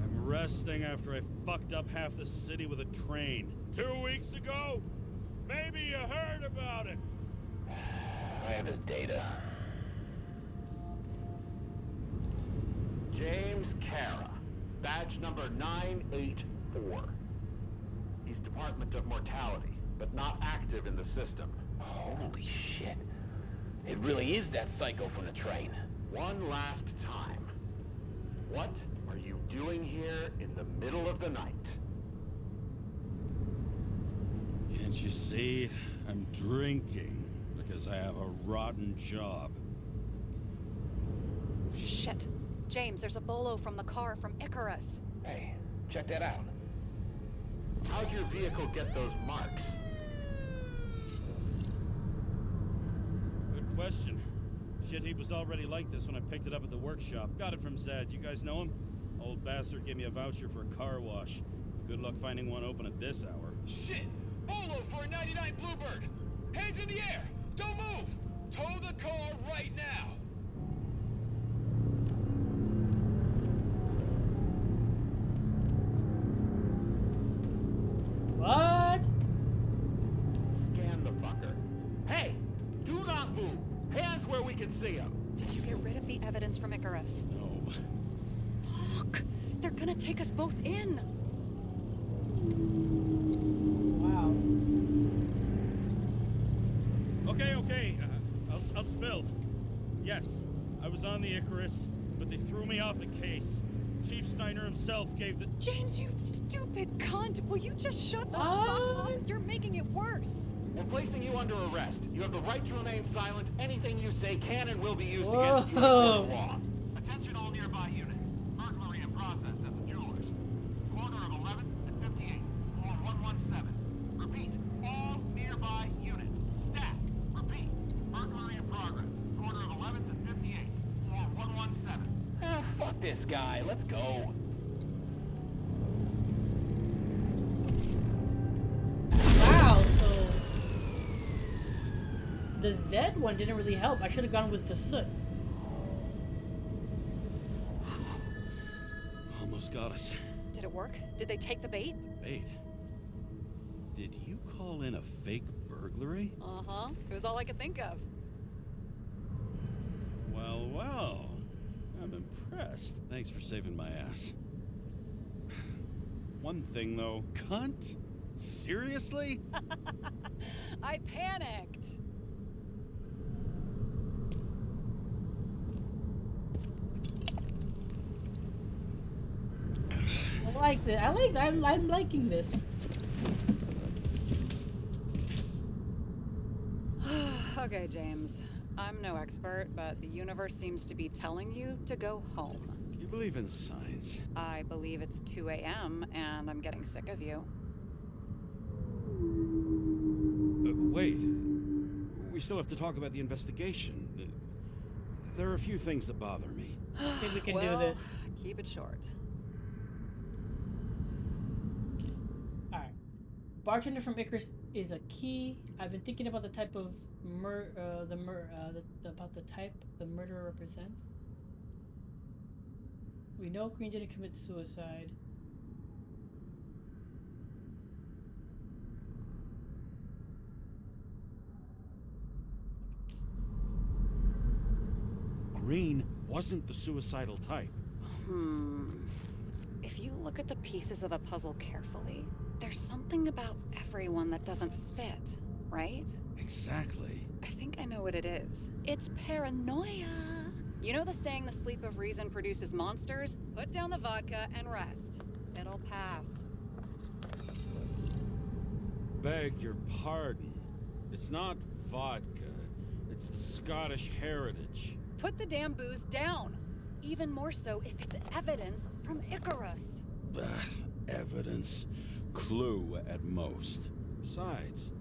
I'm resting after I fucked up half the city with a train. 2 weeks ago? Maybe you heard about it. I have his data. James Kara, badge number 984. He's Department of Mortality, but not active in the system. Holy shit. It really is that psycho from the train. One last time. What are you doing here in the middle of the night? Can't you see? I'm drinking because I have a rotten job. Shit. James, there's a bolo from the car from Icarus. Hey, check that out. How'd your vehicle get those marks? Good question. Shit, he was already like this when I picked it up at the workshop. Got it from Zed. You guys know him? Old bastard gave me a voucher for a car wash. Good luck finding one open at this hour. Shit! Bolo for a 99 Bluebird! Hands in the air! Don't move! Tow the car right now! Hands where we can see them. Did you get rid of the evidence from Icarus? No. Look, they're gonna take us both in. Wow. Okay. I'll spill. Yes, I was on the Icarus, but they threw me off the case. Chief Steiner himself gave the... James, you stupid cunt! Will you just shut the fuck up? You're making it worse. We're placing you under arrest. You have the right to remain silent. Anything you say can and will be used against you in a court of law. Attention all nearby units. Burglary in process at the jewelers. Corner of 11th and 58th. Floor 117. Repeat. All nearby units. Staff. Repeat. Burglary in progress. Corner of 11th and 58th. Floor 117. Ah, fuck this guy. Let's go. Wow, so the Z one didn't really help. I should have gone with the soot. Almost got us. Did it work? Did they take the bait? Wait. Did you call in a fake burglary? Uh-huh. It was all I could think of. Well. I'm impressed. Thanks for saving my ass. One thing, though. Cunt? Seriously? I panicked. I like this. I'm liking this. Okay, James. I'm no expert, but the universe seems to be telling you to go home. You believe in science? I believe it's 2 a.m. and I'm getting sick of you. Wait. We still have to talk about the investigation. There are a few things that bother me. I think we can Well, do this. Keep it short. Alright. Bartender from Icarus is a key. I've been thinking about the type of about the type the murderer represents. We know Green didn't commit suicide. Green wasn't the suicidal type. If you look at the pieces of the puzzle carefully, there's something about everyone that doesn't fit, right? Exactly. I think I know what it is. It's paranoia. You know the saying the sleep of reason produces monsters? Put down the vodka and rest. It'll pass. Beg your pardon. It's not vodka. It's the Scottish heritage. Put the damn booze down. Even more so if it's evidence from Icarus. Evidence. Clue at most. Besides,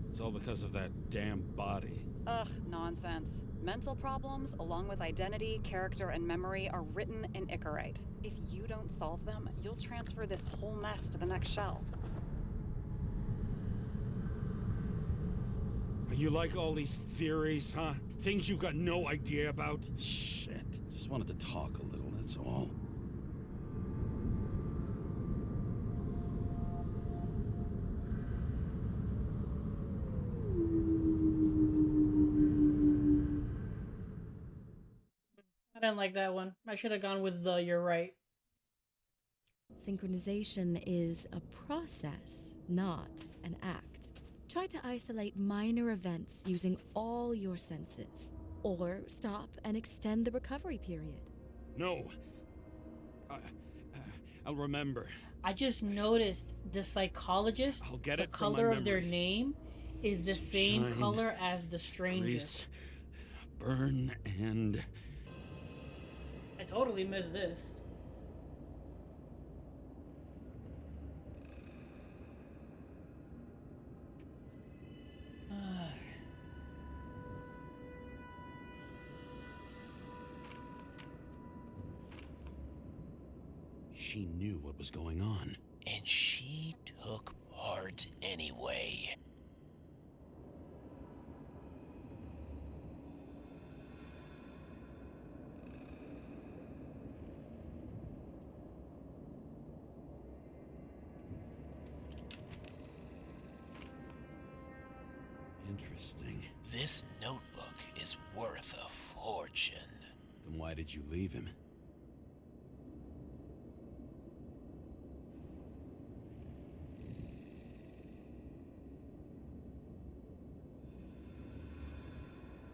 it's all because of that damn body. Ugh, nonsense. Mental problems, along with identity, character, and memory, are written in Icarite. If you don't solve them, you'll transfer this whole mess to the next shell. You like all these theories, huh? Things you've got no idea about? Shit. Just wanted to talk a little, that's all. I didn't like that one. I should have gone with the you're right. Synchronization is a process, not an act. Try to isolate minor events using all your senses, or stop and extend the recovery period. No. I'll remember. I just noticed the psychologist, I'll get the it from my color of their memory. name is the same Shine, color as the stranger. Grease, burn, and... I totally missed this. She knew what was going on. And she took part anyway. Interesting. This notebook is worth fortune. Then why did you leave him?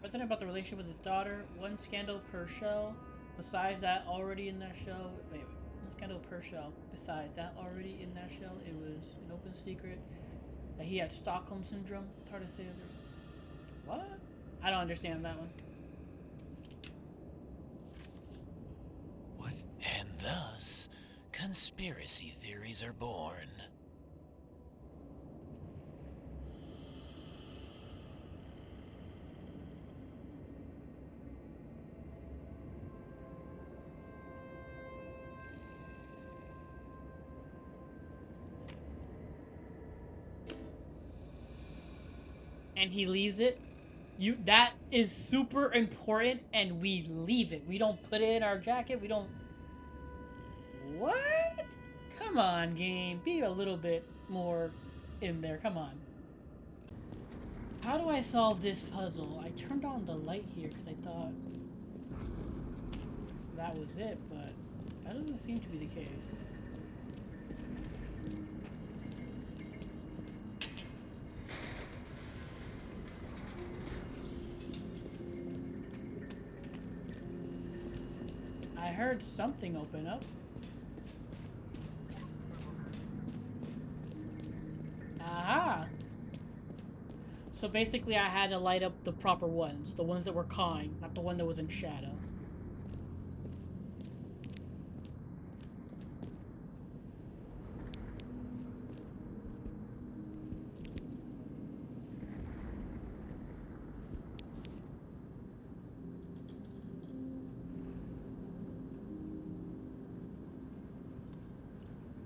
What's about the relationship with his daughter? One scandal per show. Besides that, already in that show. Wait, one scandal per show. Besides that, already in that show, it was an open secret that he had Stockholm syndrome. It's hard to say. What? I don't understand that one. What? And thus, conspiracy theories are born. And he leaves it. That is super important, and we leave it. We don't put it in our jacket. We don't. What? Come on, game. Be a little bit more in there. Come on. How do I solve this puzzle? I turned on the light here because I thought that was it, but that doesn't seem to be the case. I heard something open up. Aha! So basically I had to light up the proper ones. The ones that were cawing, not the one that was in shadow.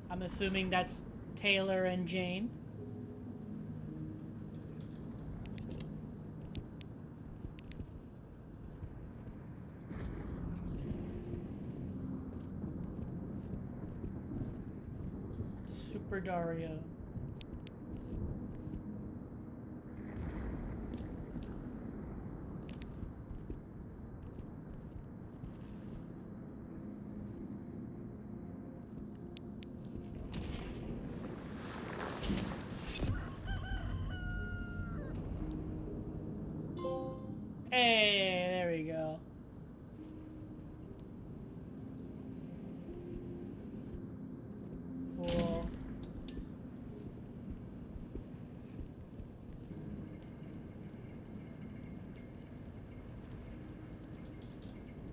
I'm assuming that's Taylor and Jane. Super Dario. Hey, there we go. Cool.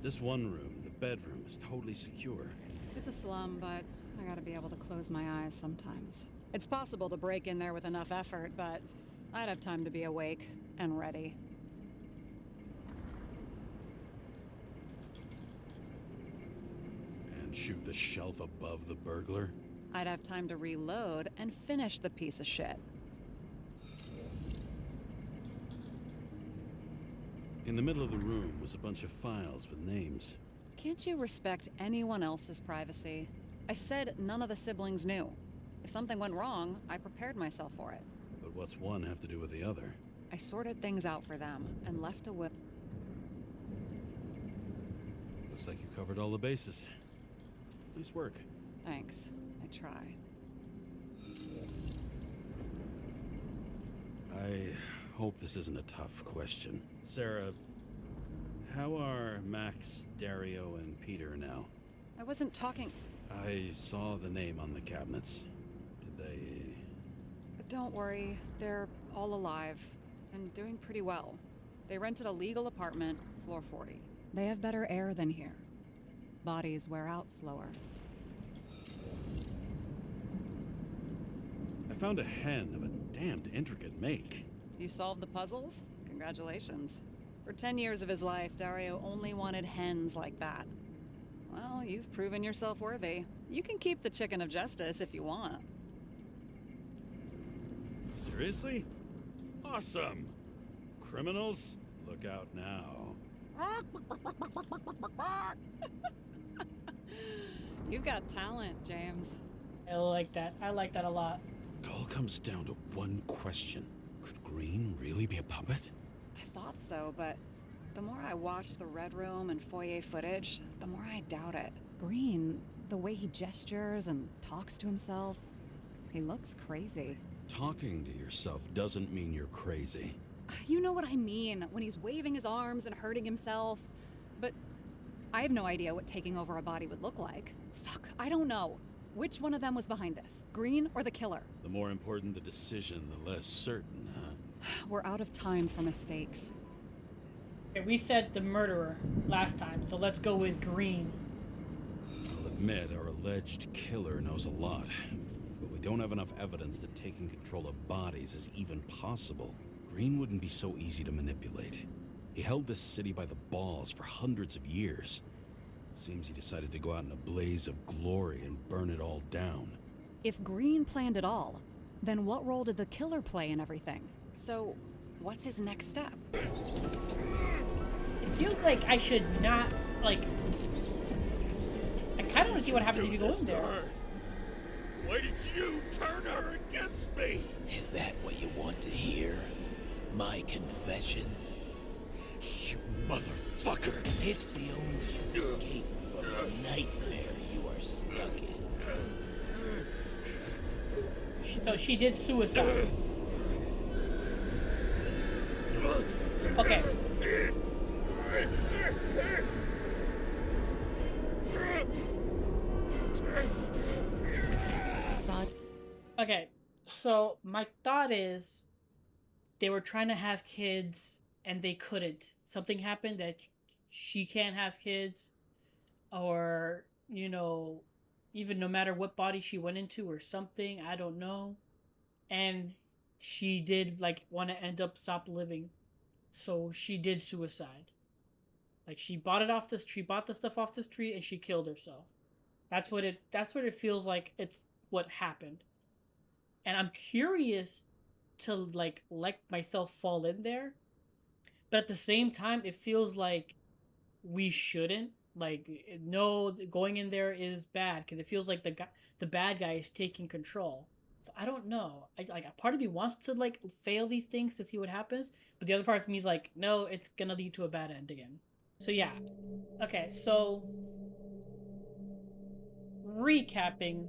This one room, the bedroom, is totally secure. It's a slum, but I gotta be able to close my eyes sometimes. It's possible to break in there with enough effort, but I'd have time to be awake and ready. And shoot the shelf above the burglar? I'd have time to reload and finish the piece of shit. In the middle of the room was a bunch of files with names. Can't you respect anyone else's privacy? I said none of the siblings knew. If something went wrong, I prepared myself for it. But what's one have to do with the other? I sorted things out for them and left a will. Looks like you covered all the bases. Nice work. Thanks. I try. I hope this isn't a tough question. Sarah, how are Max, Dario, and Peter now? I wasn't talking. I saw the name on the cabinets. Did they... Don't worry, they're all alive and doing pretty well. They rented a legal apartment, floor 40. They have better air than here. Bodies wear out slower. I found a hen of a damned intricate make. You solved the puzzles? Congratulations. For 10 years of his life, Dario only wanted hens like that. Well, you've proven yourself worthy. You can keep the chicken of justice if you want. Seriously? Awesome! Criminals, look out now. You've got talent, James. I like that. I like that a lot. It all comes down to one question. Could Green really be a puppet? I thought so, but The more I watch the Red Room and foyer footage, the more I doubt it. Green, the way he gestures and talks to himself, he looks crazy. Talking to yourself doesn't mean you're crazy. You know what I mean, when he's waving his arms and hurting himself. But I have no idea what taking over a body would look like. Fuck, I don't know. Which one of them was behind this? Green or the killer? The more important the decision, the less certain, huh? We're out of time for mistakes. Okay, we said the murderer last time, so let's go with Green. I'll admit our alleged killer knows a lot, but we don't have enough evidence that taking control of bodies is even possible. Green wouldn't be so easy to manipulate. He held this city by the balls for hundreds of years. Seems he decided to go out in a blaze of glory and burn it all down. If Green planned it all, then what role did the killer play in everything? So, what's his next step? It feels like I should not, like... I kind of want to see what happens if you go in there. Why did you turn her against me? Is that what you want to hear? My confession? You motherfucker! It's the only escape from the nightmare you are stuck in. So she did suicide. Okay. Okay, so my thought is they were trying to have kids and they couldn't. Something happened that she can't have kids, or, you know, even no matter what body she went into or something, I don't know. And she did, like, want to end up stop living. So she did suicide. Like, she bought it off this tree, bought the stuff off this tree, and she killed herself. That's what it feels like. It's what happened. And I'm curious to, like, let myself fall in there. But at the same time, it feels like we shouldn't. Like, no, going in there is bad. Because it feels like the bad guy is taking control. So I don't know. Like, a part of me wants to, like, fail these things to see what happens. But the other part of me is like, no, it's going to lead to a bad end again. So, yeah. Okay, so... recapping...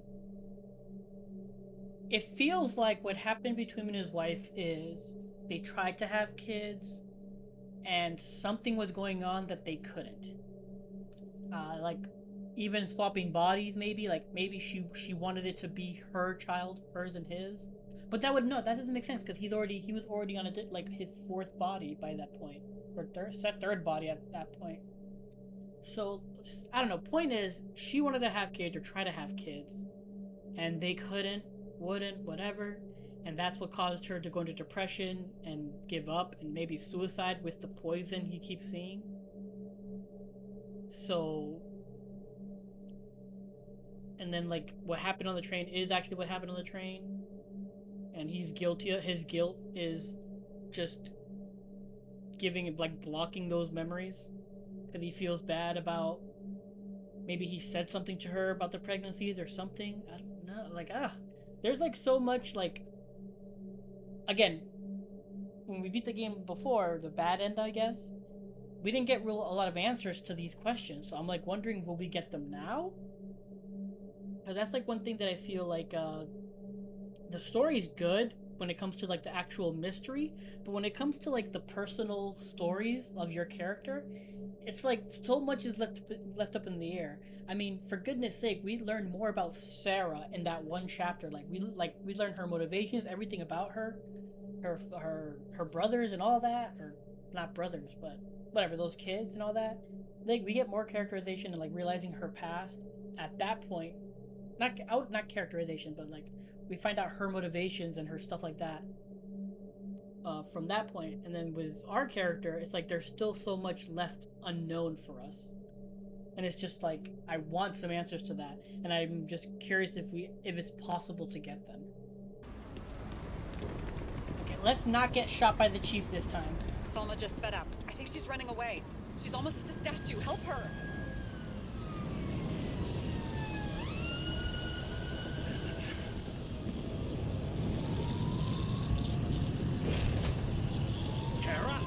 it feels like what happened between him and his wife is they tried to have kids and something was going on that they couldn't. Like, even swapping bodies, maybe. Like, maybe she wanted it to be her child, hers and his. But that doesn't make sense because he was already on like his fourth body by that point. Or third body at that point. So, I don't know. Point is, she wanted to have kids or try to have kids. And they couldn't. Wouldn't, whatever, and that's what caused her to go into depression and give up and maybe suicide with the poison he keeps seeing. So, and then, like, what happened on the train is actually what happened on the train, and he's guilty. His guilt is just blocking those memories because he feels bad about maybe he said something to her about the pregnancies or something. I don't know. Like, there's, like, so much, like... Again, when we beat the game before, the bad end, I guess, we didn't get a lot of answers to these questions. So I'm, like, wondering, will we get them now? Because that's, like, one thing that I feel like, the story's good when it comes to, like, the actual mystery. But when it comes to, like, the personal stories of your character, it's, like, so much is left up in the air. I mean, for goodness sake, we learned more about Sarah in that one chapter. We learned her motivations, everything about her brothers and all that, or not brothers, but whatever, those kids and all that. Like, we get more characterization and, like, realizing her past at that point. Not characterization, but, like, we find out her motivations and her stuff like that from that point. And then with our character, it's like there's still so much left unknown for us. And it's just like, I want some answers to that. And I'm just curious if it's possible to get them. Okay, let's not get shot by the chief this time. Selma just sped up. I think she's running away. She's almost at the statue. Help her! Kara?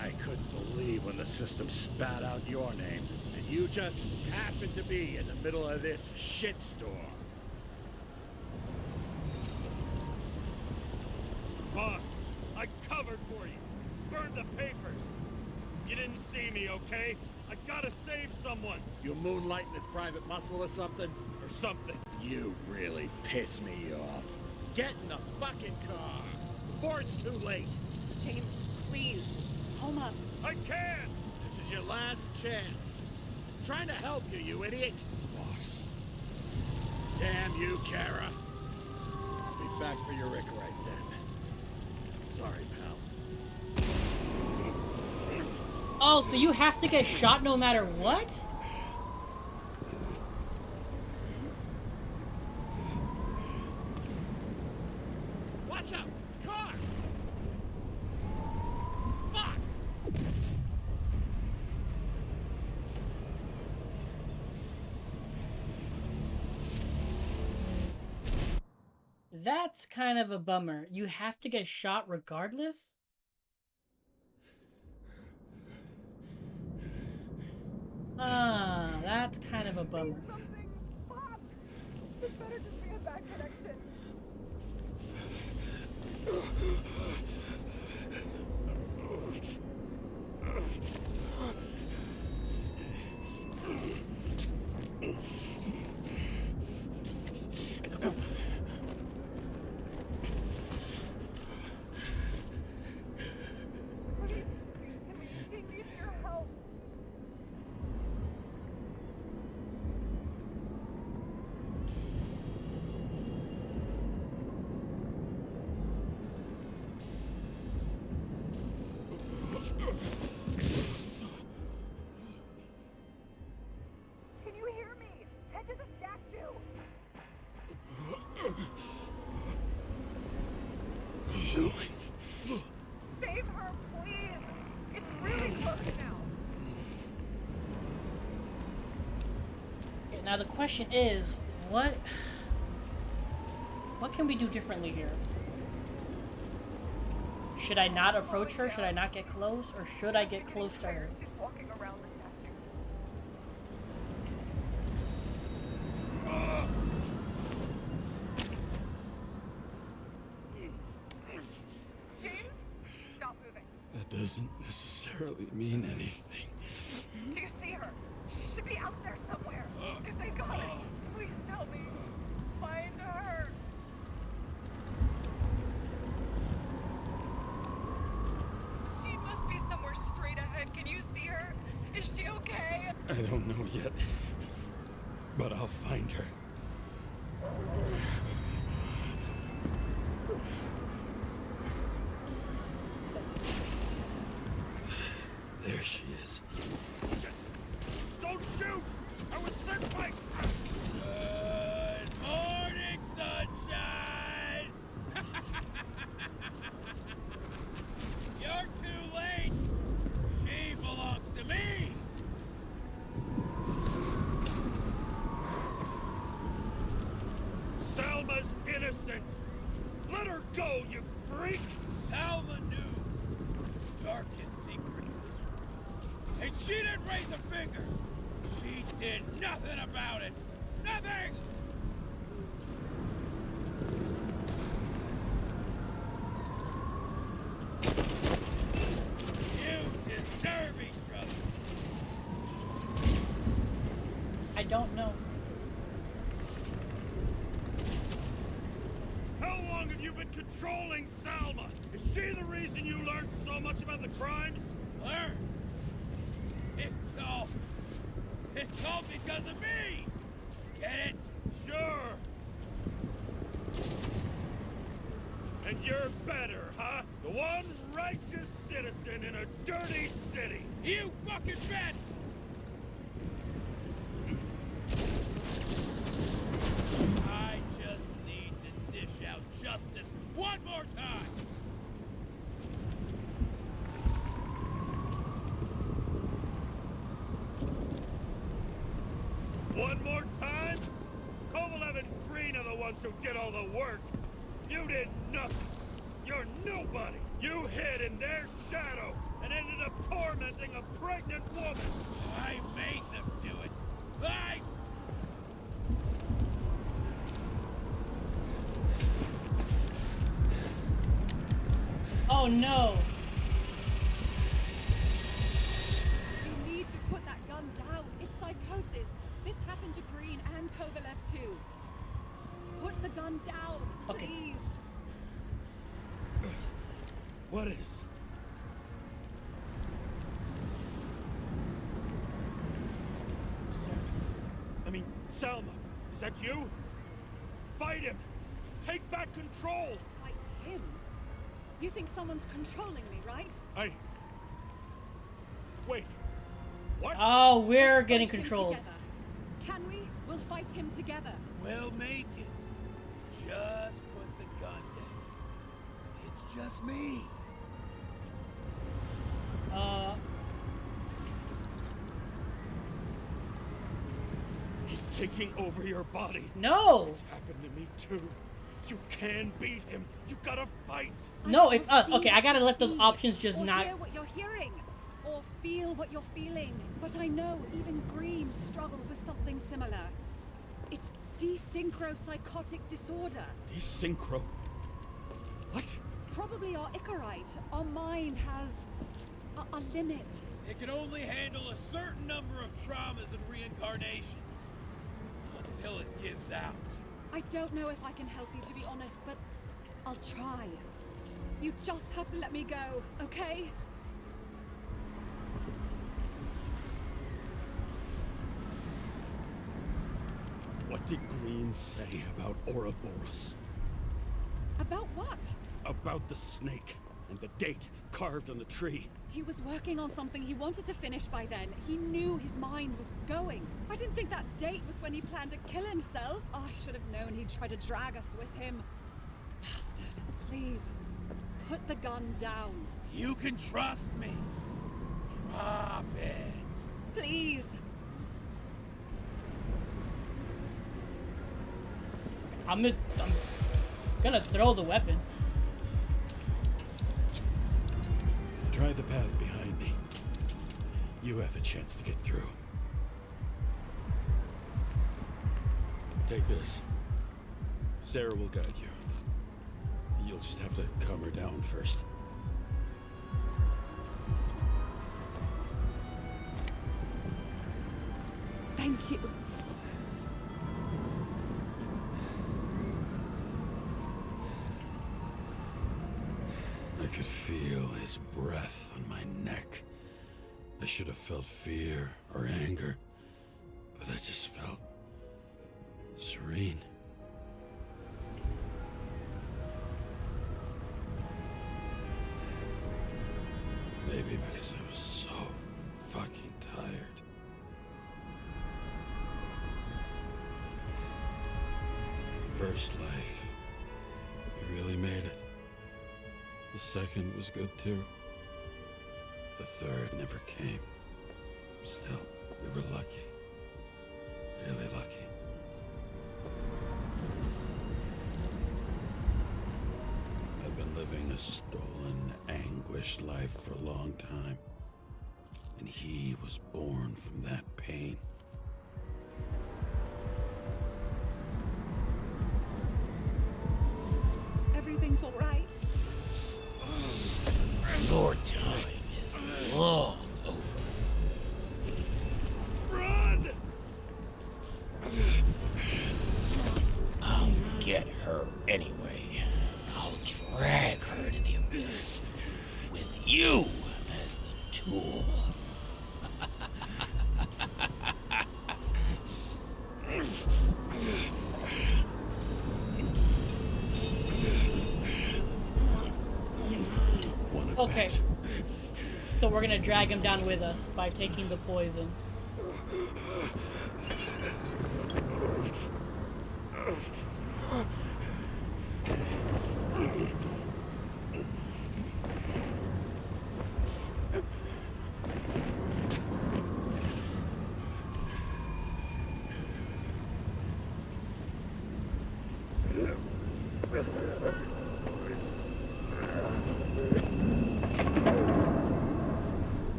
I couldn't believe when system spat out your name, and you just happen to be in the middle of this shitstorm. Boss, I covered for you. Burned the papers. You didn't see me, okay? I gotta save someone. You moonlighting as private muscle or something? Or something. You really piss me off. Get in the fucking car before it's too late. James, please. Selma. I can't! This is your last chance. I'm trying to help you, you idiot. Boss. Damn you, Kara. I'll be back for your Rick right then. Sorry, pal. Oh, so you have to get shot no matter what? Watch out! Car! Fuck! That's kind of a bummer. You have to get shot regardless? Ah, that's kind of a bummer. Something. Fuck. This better just be a bad connection. We need your help. Can you hear me? Head to the statue. Save her, please. It's really close now. Okay, now the question is, what can we do differently here? Should I not approach her? Should I not get close? Or should I get close to her? She's walking around the statue. James, stop moving. That doesn't necessarily mean anything. Do you see her? She should be out there somewhere. If they got it, please tell me. Find her. She must be somewhere straight ahead. Can you see her? Is she okay? I don't know yet, but I'll find her. There she is. Don't shoot! I was sent by... Good morning, sunshine! You're too late! She belongs to me! Salma's innocent! Let her go, you freak! Salma knew the darkest secrets of this world. And she didn't raise a finger! She did nothing about it! Nothing! You deserve each other! I don't know. How long have you been controlling Salma? Is she the reason you learned so much about the crimes? Learn? It's all because of me! Get it? Sure! And you're better, huh? The one righteous citizen in a dirty city! You fucking bet! I just need to dish out justice one more time! One more time? Kovalev and Green are the ones who did all the work. You did nothing. You're nobody. You hid in their shadow. and ended up tormenting a pregnant woman. I made them do it. I... Oh no. You need to put that gun down. It's psychosis. This happened to Green and Kovalev too. Put the gun down, Okay. please. What is? Sarah. I mean, Selma. Is that you? Fight him! Take back control! Fight him? You think someone's controlling me, right? Wait. What? Oh, we're Let's getting fight him controlled. together. Can we? We'll fight him together. We'll make it. Just put the gun down. It's just me. He's taking over your body. No. It's happened to me too. You can beat him. You gotta fight. No, I it's can't us. see Okay, I gotta let the see options just or not. hear what you're hearing, or feel what you're feeling. But I know even Green struggled with something similar. It's desynchropsychotic disorder. Desynchro. What? Probably our Icarite. Our mind has a limit. It can only handle a certain number of traumas and reincarnations. Until it gives out. I don't know if I can help you, to be honest, but I'll try. You just have to let me go, okay? What did Green say about Ouroboros? About what? About the snake and the date carved on the tree. He was working on something he wanted to finish by then. He knew his mind was going. I didn't think that date was when he planned to kill himself. Oh, I should have known he'd try to drag us with him. Bastard, please, put the gun down. You can trust me. Drop it. Please. I'm gonna throw the weapon. Try the path behind me. You have a chance to get through. Take this. Sarah will guide you. You'll just have to calm her down first. Thank you. I could feel his breath on my neck. I should have felt fear or anger, but I just felt serene. Maybe because I was so fucking tired. First life, we really made it. The second was good too. The third never came. Still, we were lucky. Really lucky. I've been living a stolen, anguished life for a long time. And he was born from that pain. Everything's all right. Your time is long over. Run! I'll get her anyway. I'll drag her to the abyss with you as the tool. Okay. So we're gonna drag him down with us by taking the poison.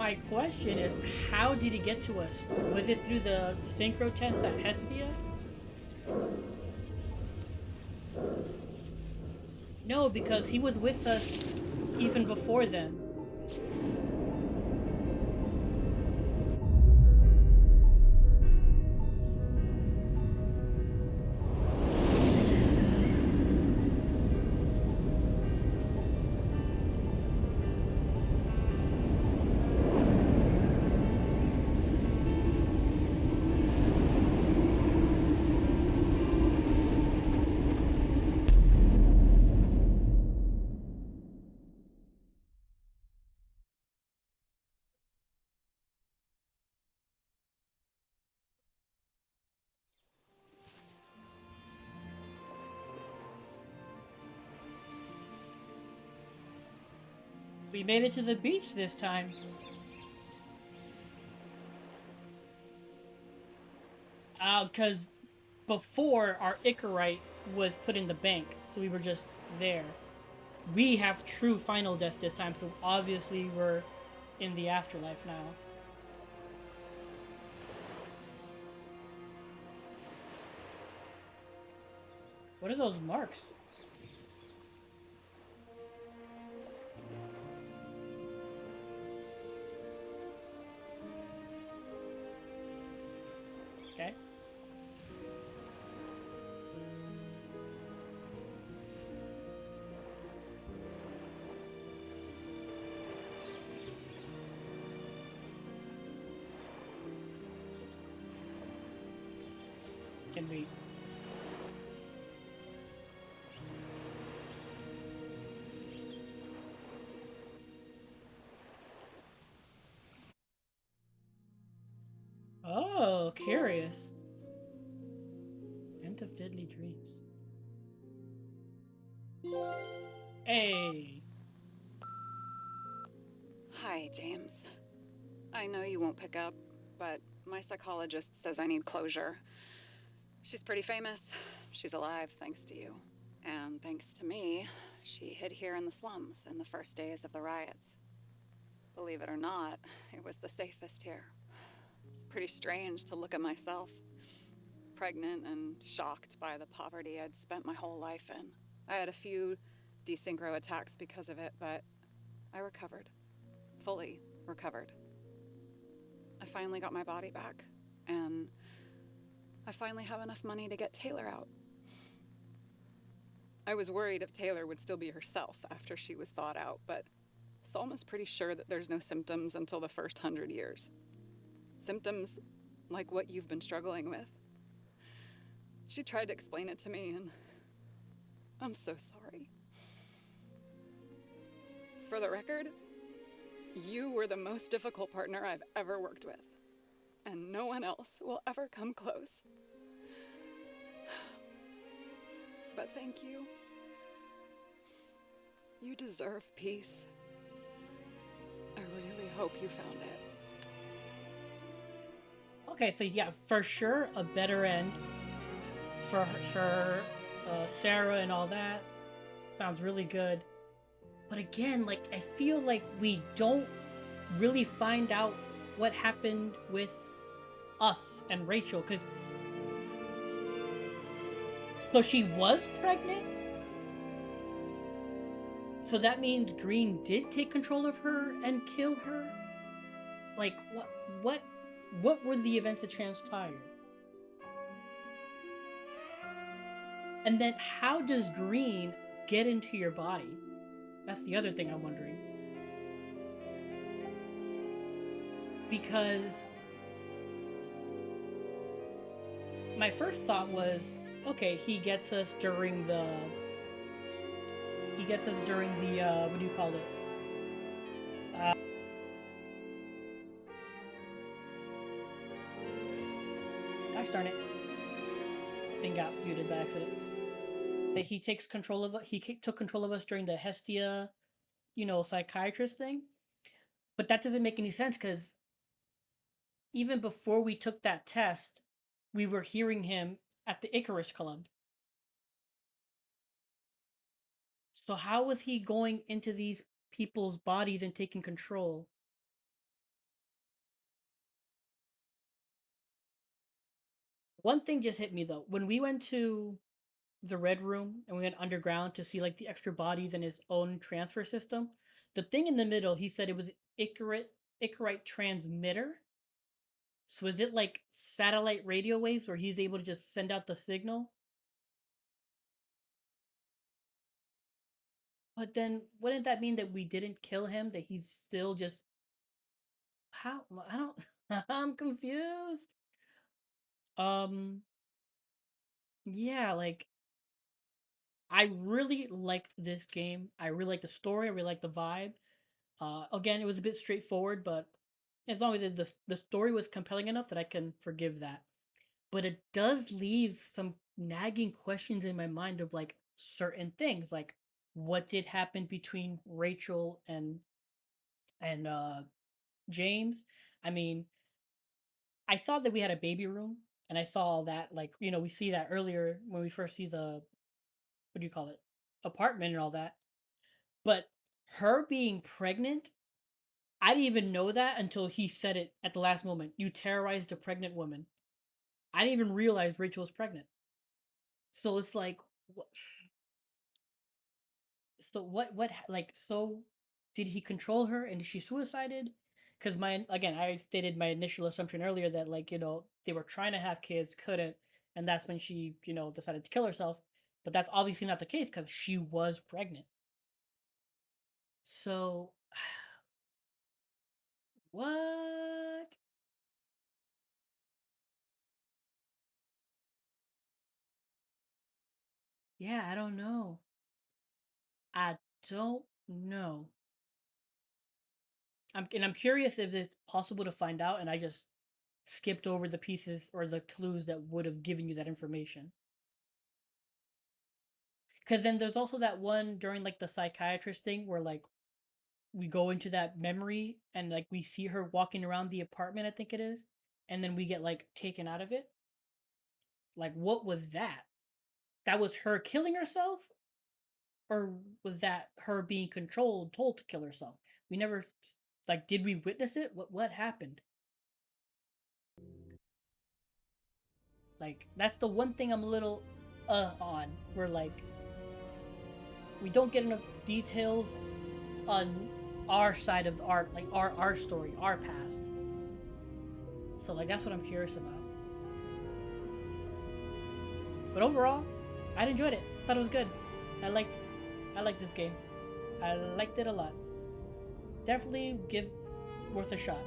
my question is, how did he get to us? Was it through the synchro test at Hestia? No, because he was with us even before then. We made it to the beach this time. Because before, our Icarite was put in the bank, so we were just there. We have true final death this time, so obviously we're in the afterlife now. What are those marks? Okay. Can we... Oh, curious. End of Deadly Dreams. Hey. Hi, James. I know you won't pick up, but my psychologist says I need closure. She's pretty famous. She's alive thanks to you. And thanks to me, she hid here in the slums in the first days of the riots. Believe it or not, it was the safest here. It's pretty strange to look at myself, pregnant and shocked by the poverty I'd spent my whole life in. I had a few desynchro attacks because of it, but I recovered. Fully recovered. I finally got my body back, and I finally have enough money to get Taylor out. I was worried if Taylor would still be herself after she was thawed out, but Salma's pretty sure that there's no symptoms until the first 100 years. Symptoms like what you've been struggling with. She tried to explain it to me, and I'm so sorry. For the record, you were the most difficult partner I've ever worked with, and no one else will ever come close. But thank you. You deserve peace. I really hope you found it. Okay, so yeah, for sure, a better end for Sarah and all that. Sounds really good. But again, like, I feel like we don't really find out what happened with us and Rachel, because... So she was pregnant? So that means Green did take control of her and kill her? Like, what were the events that transpired? And then how does Green get into your body? That's the other thing I'm wondering. Because my first thought was, okay, he gets us during the what do you call it? Gosh darn it. Thing got muted by accident. That he takes control of, took control of us during the Hestia, psychiatrist thing. But that doesn't make any sense, because even before we took that test, we were hearing him at the Icarus Club. So how was he going into these people's bodies and taking control? One thing just hit me though. When we went to the red room and we went underground to see like the extra bodies and his own transfer system, the thing in the middle, he said it was Icarite transmitter. So is it like satellite radio waves where he's able to just send out the signal? But then wouldn't that mean that we didn't kill him? That he's still just how I don't I'm confused. Um yeah, like I really liked this game. I really liked the story, I really liked the vibe. Again, it was a bit straightforward, but as long as the story was compelling enough that I can forgive that. But it does leave some nagging questions in my mind of like certain things, like what did happen between Rachel and James. I mean, I saw that we had a baby room, and I saw all that, like, we see that earlier when we first see the, what do you call it, apartment and all that. But her being pregnant, I didn't even know that until he said it at the last moment. You terrorized a pregnant woman. I didn't even realize Rachel was pregnant. So it's like, so so did he control her and she suicided? Because I stated my initial assumption earlier that, like, they were trying to have kids, couldn't, and that's when she, decided to kill herself. But that's obviously not the case because she was pregnant. So what? Yeah, I don't know. I don't know. I'm curious if it's possible to find out, and I just skipped over the pieces or the clues that would have given you that information. Because then there's also that one during like the psychiatrist thing where like we go into that memory and like we see her walking around the apartment, I think it is, and then we get like taken out of it. Like, what was that? That was her killing herself, or was that her being controlled, told to kill herself? We never, like, did we witness it? What happened? Like, that's the one thing I'm a little on. Where like we don't get enough details on our side of the art, like our story, our past. So like that's what I'm curious about. But overall, I enjoyed it. Thought it was good. I liked this game. I liked it a lot. Definitely give worth a shot.